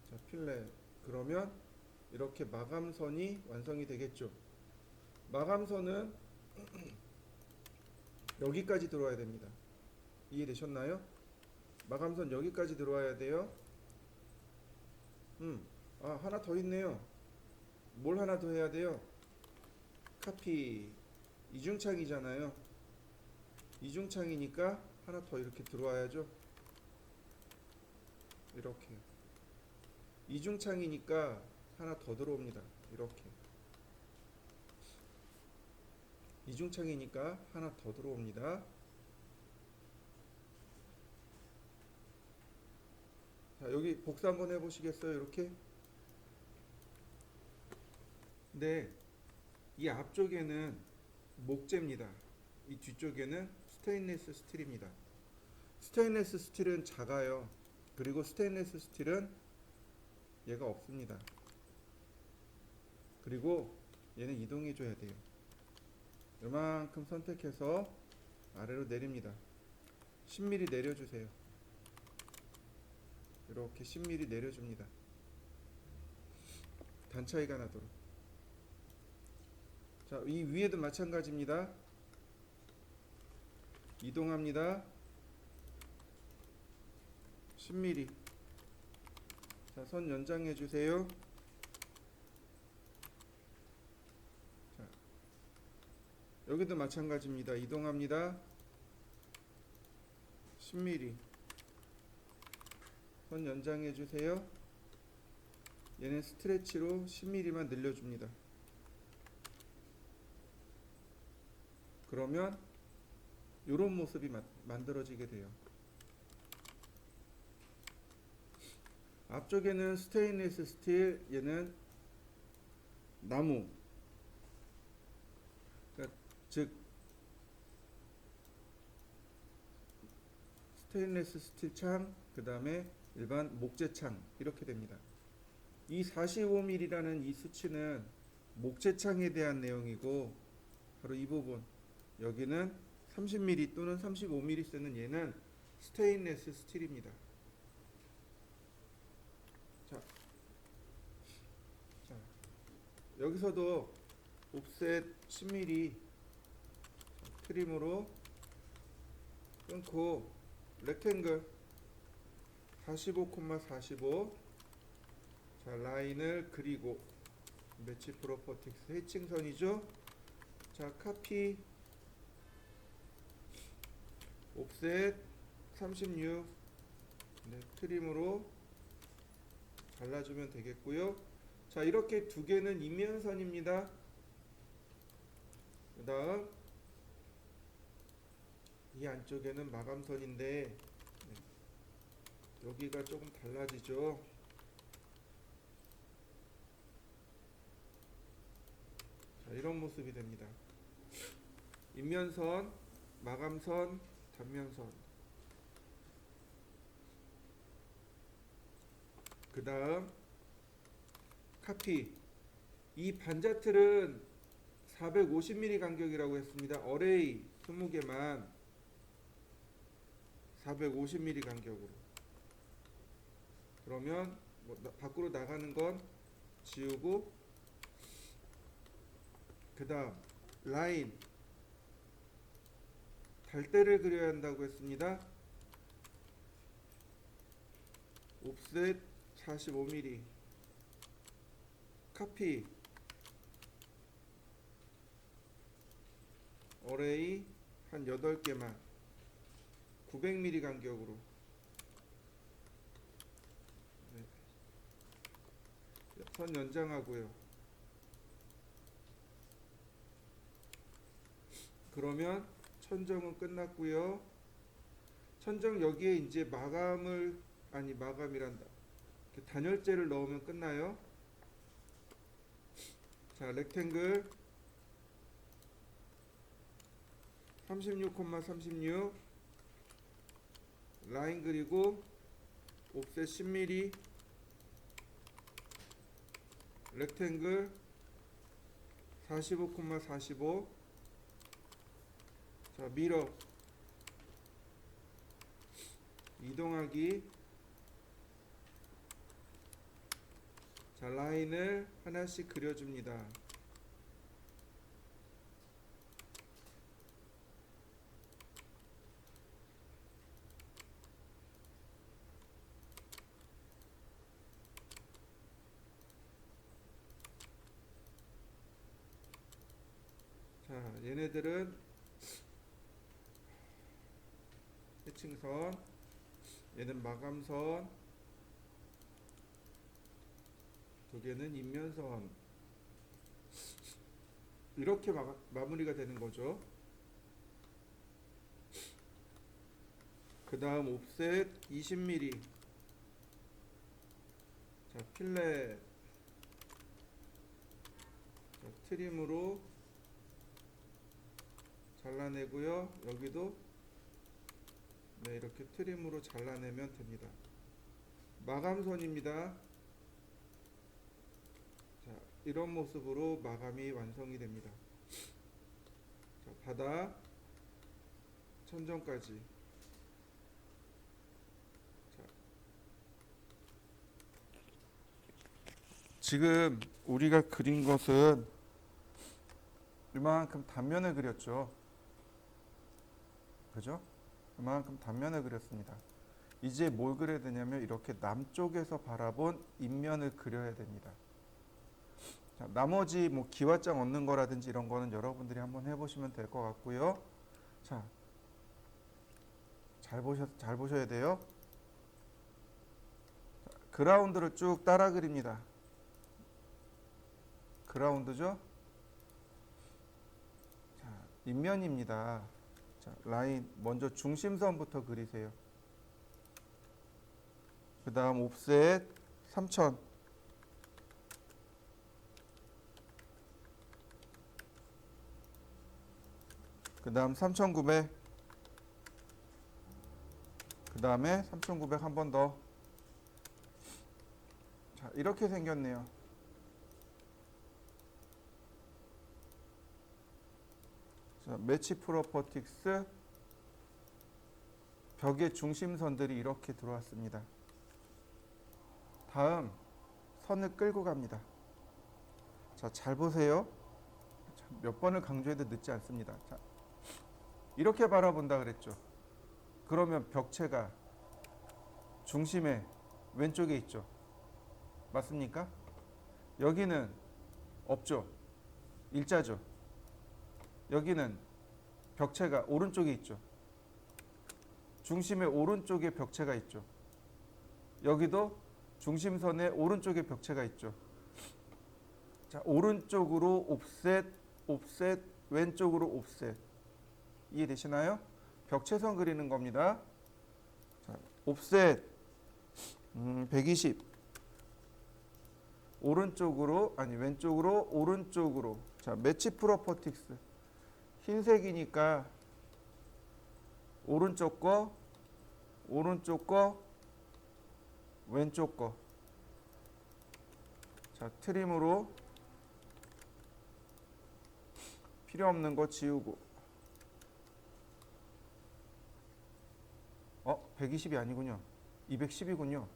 자, 필렛. 그러면 이렇게 마감선이 완성이 되겠죠. 마감선은 여기까지 들어와야 됩니다. 이해되셨나요? 마감선 여기까지 들어와야 돼요. 하나 더 있네요. 뭘 하나 더 해야 돼요? 카피. 이중창이잖아요. 이중창이니까 하나 더 이렇게 들어와야죠. 이렇게. 이중창이니까 하나 더 들어옵니다. 이렇게. 이중창이니까 하나 더 들어옵니다. 자, 여기 복사 한번 해보시겠어요? 이렇게. 네, 이 앞쪽에는 목재입니다. 이 뒤쪽에는 스테인리스 스틸입니다. 스테인리스 스틸은 작아요. 그리고 스테인리스 스틸은 얘가 없습니다. 그리고 얘는 이동해 줘야 돼요. 이만큼 선택해서 아래로 내립니다. 10mm 내려주세요. 이렇게 10mm 내려줍니다. 단 차이가 나도록. 자, 이 위에도 마찬가지입니다. 이동합니다. 10mm. 자, 선 연장해 주세요. 자, 여기도 마찬가지입니다. 이동합니다. 10mm. 선 연장해 주세요. 얘는 스트레치로 10mm만 늘려줍니다. 그러면 이런 모습이 만들어지게 돼요. 앞쪽에는 스테인리스 스틸, 얘는 나무. 그러니까 즉 스테인리스 스틸 창, 그 다음에 일반 목재 창 이렇게 됩니다. 이 45mm라는 이 수치는 목재 창에 대한 내용이고 바로 이 부분 여기는 30mm 또는 35mm 쓰는 얘는 스테인레스 스틸입니다. 자, 자, 여기서도 옵셋 10mm 트림으로 끊고 렉탱글 45,45 자, 라인을 그리고 매치 프로퍼틱스 해칭선이죠. 자, 카피 옵셋 36 네, 트림으로 잘라주면 되겠고요. 자, 이렇게 두 개는 인면선입니다. 그 다음 이 안쪽에는 마감선인데 네, 여기가 조금 달라지죠. 자, 이런 모습이 됩니다. 인면선, 마감선, 단면선. 그 다음 카피. 이 반자틀은 450mm 간격이라고 했습니다. 어레이 20개만 450mm 간격으로. 그러면 뭐 밖으로 나가는 건 지우고, 그 다음 라인 달대를 그려야 한다고 했습니다. 옵셋 45mm 카피 어레이 한 8개만 900mm 간격으로 네. 선 연장하고요. 그러면 천정은 끝났고요. 천정 여기에 이제 마감이란다. 단열재를 넣으면 끝나요. 자, 렉탱글 36,36 라인 그리고 옵셋 10mm 렉탱글 45,45 자, 미러 이동하기. 자, 라인을 하나씩 그려줍니다. 자, 얘네들은 해칭선, 얘는 마감선, 두 개는 인면선. 이렇게 마무리가 되는 거죠. 그 다음 옵셋 20mm 자, 필렛 자, 트림으로 잘라내고요. 여기도 네, 이렇게 트림으로 잘라내면 됩니다. 마감선입니다. 자, 이런 모습으로 마감이 완성이 됩니다. 자, 바닥 천정까지. 자, 지금 우리가 그린 것은 이만큼 단면을 그렸죠. 그죠? 이만큼 단면을 그렸습니다. 이제 뭘 그려야 되냐면 이렇게 남쪽에서 바라본 인면을 그려야 됩니다. 자, 나머지 뭐 기와장 얻는 거라든지 이런 거는 여러분들이 한번 해보시면 될 것 같고요. 자, 잘 보셔야 돼요. 자, 그라운드를 쭉 따라 그립니다. 그라운드죠? 자, 인면입니다. 자, 라인 먼저 중심선부터 그리세요. 그 다음 옵셋 3000 그 다음 3900 그 다음에 3900 한 번 더. 자, 이렇게 생겼네요. 자, 매치 프로퍼틱스 벽의 중심선들이 이렇게 들어왔습니다. 다음 선을 끌고 갑니다. 자, 잘 보세요. 몇 번을 강조해도 늦지 않습니다. 자, 이렇게 바라본다 그랬죠. 그러면 벽체가 중심의 왼쪽에 있죠. 맞습니까? 여기는 없죠. 일자죠. 여기는 벽체가 오른쪽에 있죠. 중심의 오른쪽에 벽체가 있죠. 여기도 중심선의 오른쪽에 벽체가 있죠. 자, 오른쪽으로 옵셋, 옵셋, 왼쪽으로 옵셋. 이해되시나요? 벽체선 그리는 겁니다. 자, 옵셋 120. 오른쪽으로 아니 왼쪽으로 오른쪽으로. 자, 매치 프로퍼틱스. 흰색이니까 오른쪽 거, 오른쪽 거, 왼쪽 거. 자, 트림으로 필요 없는 거 지우고. 120이 아니군요. 210이군요.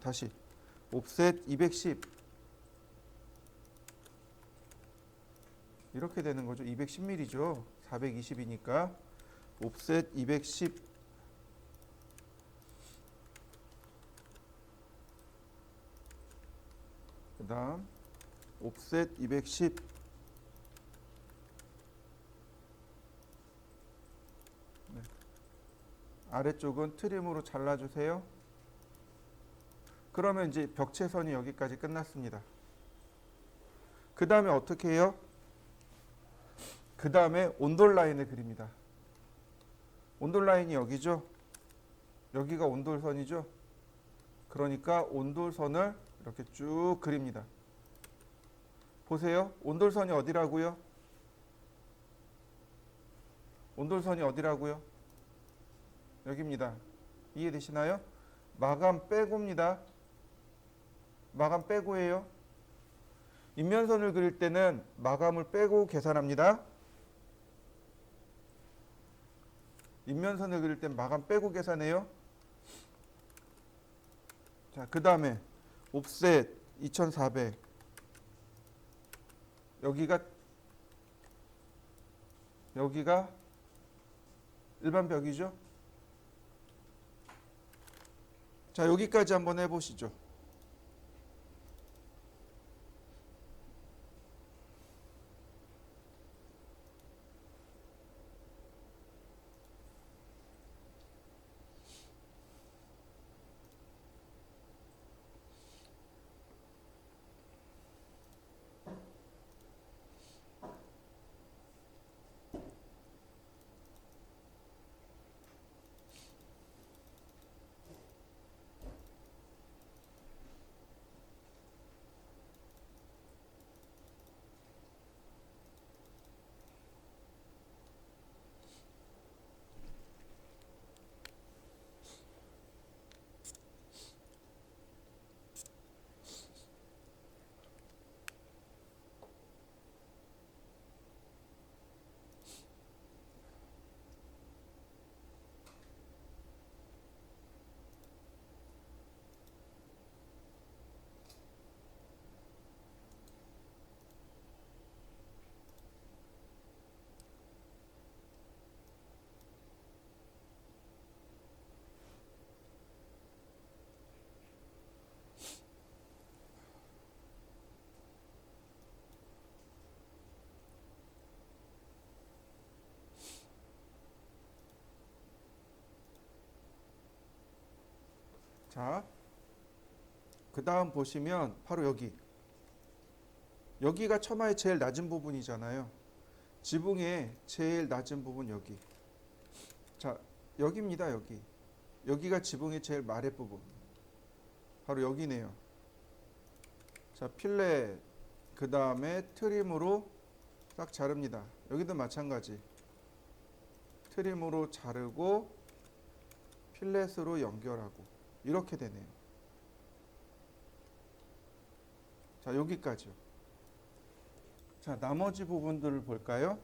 다시. 옵셋 210. 이렇게 되는 거죠. 210mm죠. 420이니까. 옵셋 210. 그 다음 옵셋 210. 네. 아래쪽은 트림으로 잘라주세요. 그러면 이제 벽체선이 여기까지 끝났습니다. 그 다음에 어떻게 해요? 그 다음에 온돌 라인을 그립니다. 온돌 라인이 여기죠. 여기가 온돌선이죠. 그러니까 온돌선을 이렇게 쭉 그립니다. 보세요. 온돌선이 어디라고요? 온돌선이 어디라고요? 여기입니다. 이해되시나요? 마감 빼고입니다. 마감 빼고예요. 인면선을 그릴 때는 마감을 빼고 계산합니다. 인면선을 그릴 땐 마감 빼고 계산해요. 자, 그 다음에 옵셋 2400. 여기가 일반 벽이죠. 자, 여기까지 한번 해보시죠. 자, 그 다음 보시면 바로 여기가 처마의 제일 낮은 부분이잖아요. 지붕의 제일 낮은 부분 여기. 자, 여기입니다. 여기가 지붕의 제일 아랫부분. 바로 여기네요. 자, 필렛 그 다음에 트림으로 딱 자릅니다. 여기도 마찬가지. 트림으로 자르고 필렛으로 연결하고 이렇게 되네요. 자, 여기까지요. 자, 나머지 부분들을 볼까요?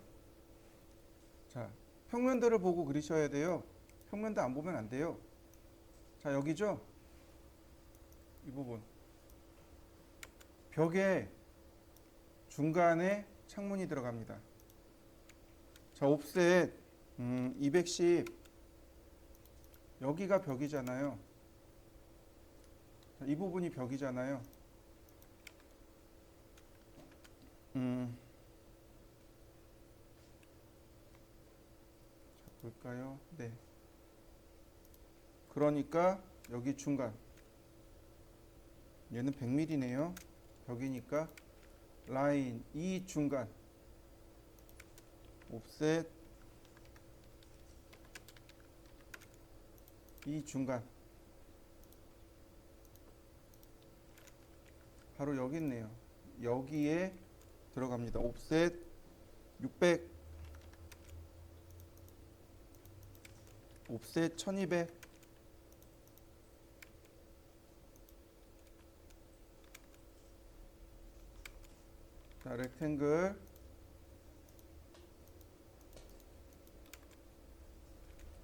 자, 평면들을 보고 그리셔야 돼요. 평면도 안 보면 안 돼요. 자, 여기죠? 이 부분. 벽에 중간에 창문이 들어갑니다. 자, 옵셋 210. 여기가 벽이잖아요. 자, 이 부분이 벽이잖아요. 자, 볼까요? 네. 그러니까 여기 중간. 얘는 100mm네요. 벽이니까 라인 이 중간. 옵셋 이 중간. 바로 여기 있네요. 여기에 들어갑니다. 옵셋 600, 옵셋 1200. 자, 렉탱글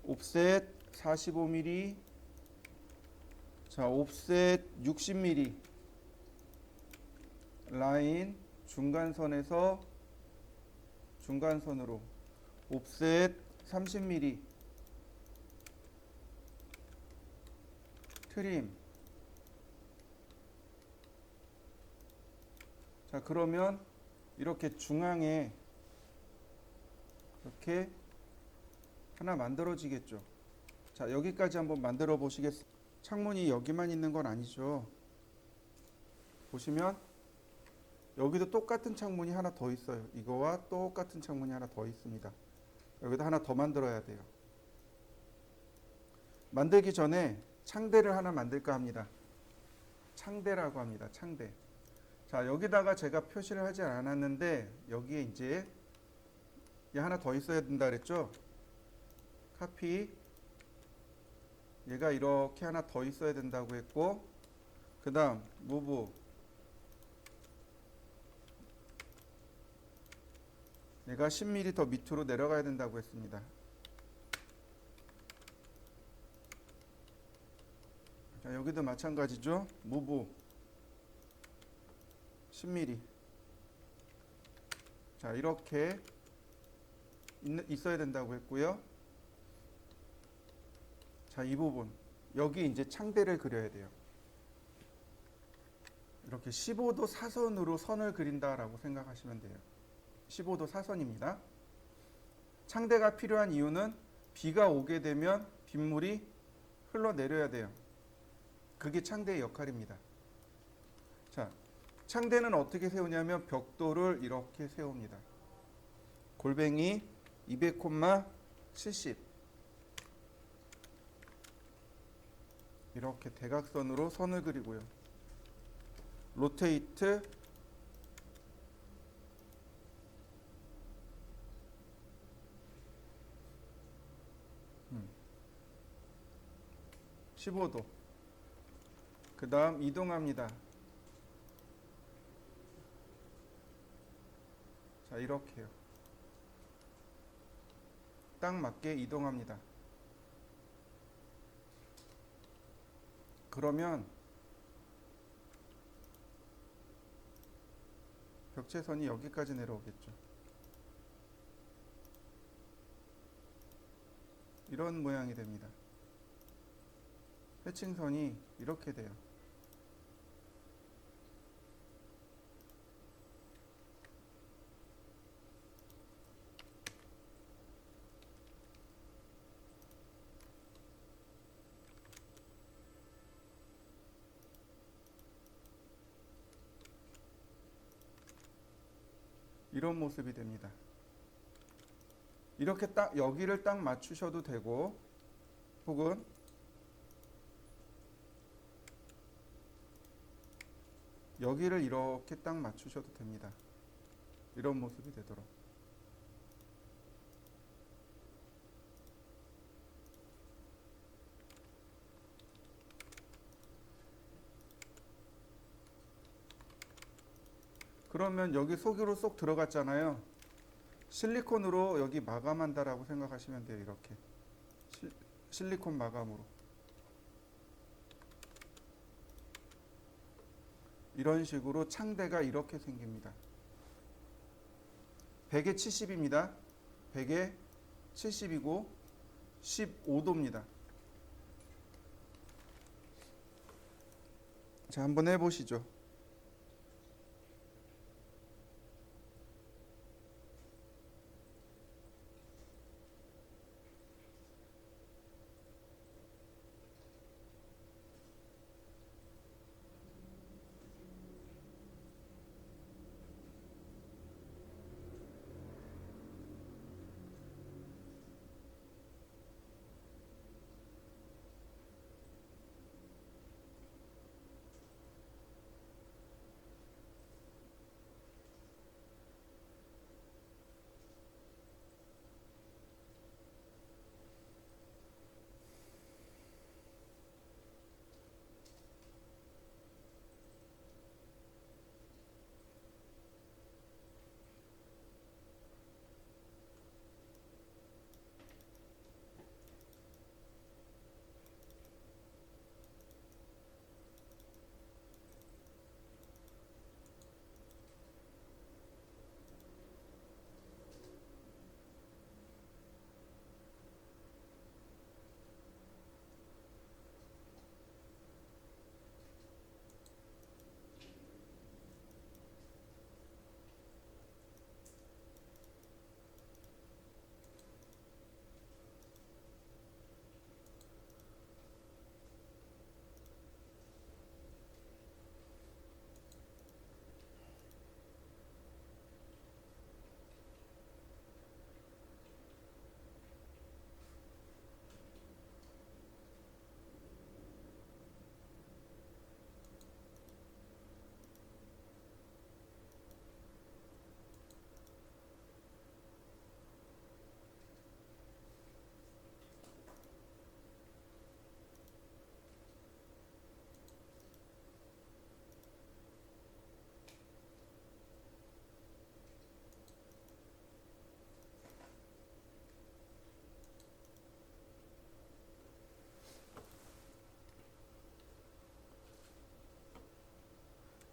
옵셋 45mm. 자, 옵셋 60mm. 라인 중간선에서 중간선으로 옵셋 30mm. 트림. 자, 그러면 이렇게 중앙에 이렇게 하나 만들어지겠죠. 자, 여기까지 한번 만들어 보시겠습니다. 창문이 여기만 있는 건 아니죠. 보시면 여기도 똑같은 창문이 하나 더 있어요. 이거와 똑같은 창문이 하나 더 있습니다. 여기다 하나 더 만들어야 돼요. 만들기 전에 창대를 하나 만들까 합니다. 창대라고 합니다. 창대. 자, 여기다가 제가 표시를 하지 않았는데 여기에 이제 얘 하나 더 있어야 된다 그랬죠? 카피. 얘가 이렇게 하나 더 있어야 된다고 했고, 그 다음 무브. 얘가 10mm 더 밑으로 내려가야 된다고 했습니다. 자, 여기도 마찬가지죠. 무브 10mm. 자, 이렇게 있어야 된다고 했고요. 자, 이 부분 여기 이제 창대를 그려야 돼요. 이렇게 15도 사선으로 선을 그린다라고 생각하시면 돼요. 15도 사선입니다. 창대가 필요한 이유는 비가 오게 되면 빗물이 흘러내려야 돼요. 그게 창대의 역할입니다. 자, 창대는 어떻게 세우냐면 벽돌을 이렇게 세웁니다. 골뱅이 200,70. 이렇게 대각선으로 선을 그리고요. 로테이트 15도. 그 다음 이동합니다. 자, 이렇게요. 딱 맞게 이동합니다. 그러면 벽체선이 여기까지 내려오겠죠. 이런 모양이 됩니다. 해칭선이 이렇게 돼요. 이런 모습이 됩니다. 이렇게 딱 여기를 딱 맞추셔도 되고, 혹은 여기를 이렇게 딱 맞추셔도 됩니다. 이런 모습이 되도록. 그러면 여기 속으로 쏙 들어갔잖아요. 실리콘으로 여기 마감한다라고 생각하시면 돼요. 이렇게 실리콘 마감으로 이런 식으로 창대가 이렇게 생깁니다. 100에 70입니다. 100에 70이고 15도입니다. 자, 한번 해보시죠.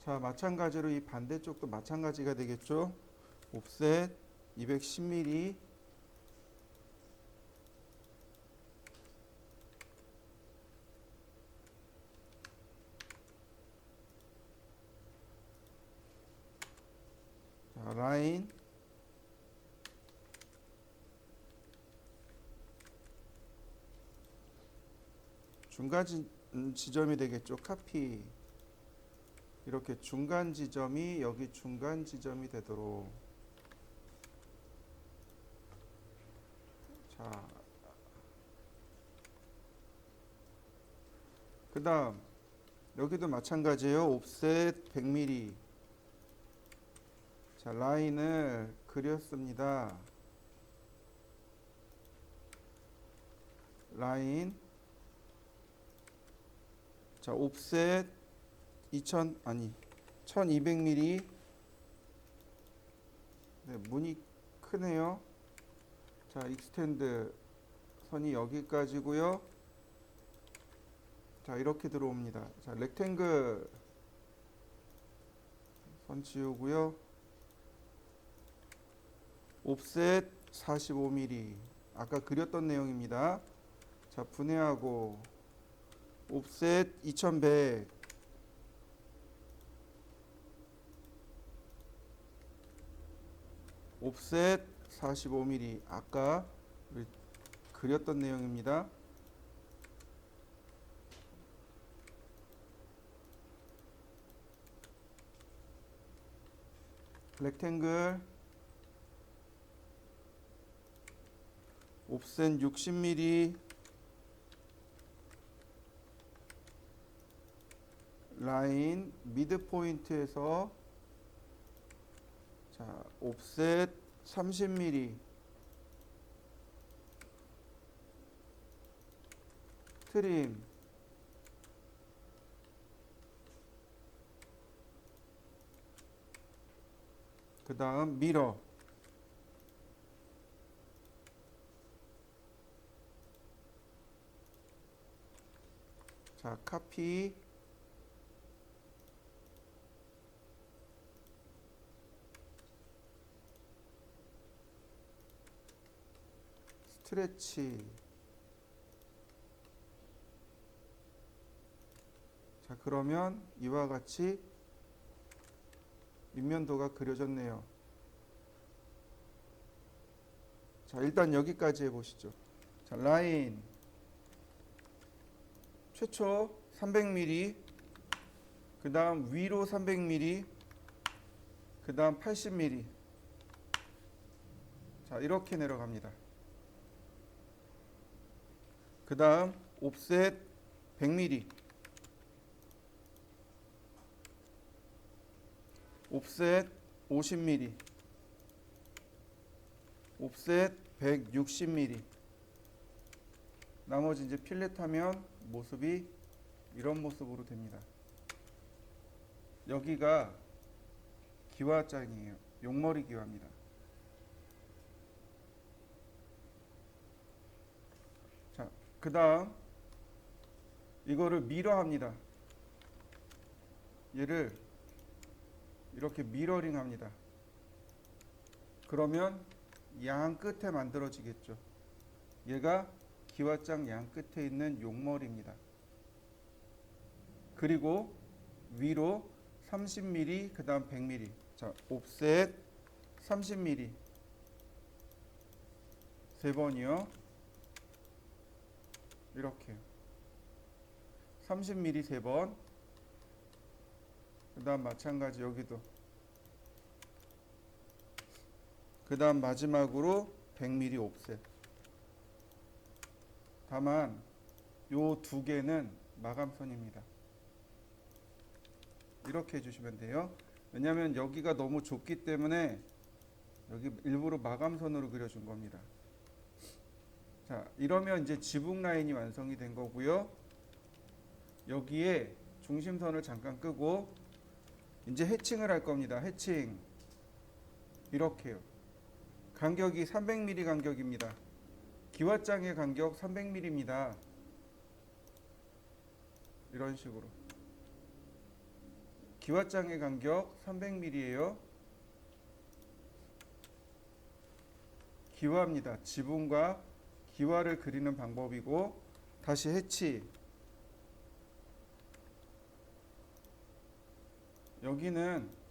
자, 마찬가지로 이 반대쪽도 마찬가지가 되겠죠. 옵셋 210mm 자, 라인 중간 지점이 되겠죠. 카피 이렇게 중간 지점이 여기 중간 지점이 되도록 자, 그 다음 여기도 마찬가지예요. 옵셋 100mm 자, 라인을 그렸습니다. 라인 자, 옵셋 1200mm 네, 문이 크네요. 자, 익스텐드 선이 여기까지고요. 자, 이렇게 들어옵니다. 자, 렉탱글 선 지우고요. 옵셋 45mm 아까 그렸던 내용입니다. 자, 분해하고 옵셋 2100 옵셋 45mm 아까 그렸던 내용입니다. 렉탱글 옵셋 60mm 라인 미드 포인트에서 자, 옵셋 30mm 트림 그 다음 미러 자, 카피. 스트레치. 자, 그러면 이와 같이 밑면도가 그려졌네요. 자, 일단 여기까지 해보시죠. 자, 라인 최초 300mm, 그 다음 위로 300mm, 그 다음 80mm. 자, 이렇게 내려갑니다. 그 다음 옵셋 100mm, 옵셋 50mm, 옵셋 160mm. 나머지 이제 필렛하면 모습이 이런 모습으로 됩니다. 여기가 기와장이에요. 용머리 기와입니다. 자, 그 다음 이거를 미러합니다. 얘를 이렇게 미러링 합니다. 그러면 양 끝에 만들어지겠죠. 얘가 기와장 양 끝에 있는 용머리입니다. 그리고 위로 30mm, 그 다음 100mm. 자, 옵셋 30mm 세 번이요. 이렇게 30mm 세 번. 그 다음 마찬가지 여기도. 그 다음 마지막으로 100mm 옵셋. 다만 요 두 개는 마감선입니다. 이렇게 해주시면 돼요. 왜냐하면 여기가 너무 좁기 때문에 여기 일부러 마감선으로 그려준 겁니다. 자, 이러면 이제 지붕 라인이 완성이 된 거고요. 여기에 중심선을 잠깐 끄고 이제 해칭을 할 겁니다. 해칭 이렇게요. 간격이 300mm 간격입니다. 기와장의 간격 300mm입니다. 이런 식으로. 기와장의 간격 300mm예요. 기와입니다. 지붕과 기와를 그리는 방법이고, 다시 해치. 여기는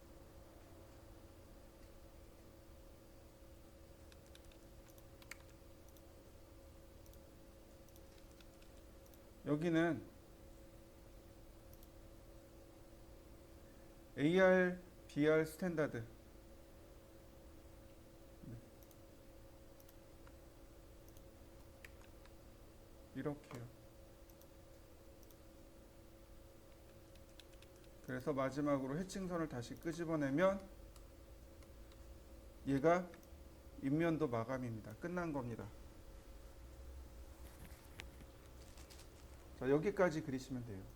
AR, BR 스탠다드. 이렇게요. 그래서 마지막으로 해칭선을 다시 끄집어내면 얘가 인면도 마감입니다. 끝난 겁니다. 자, 여기까지 그리시면 돼요.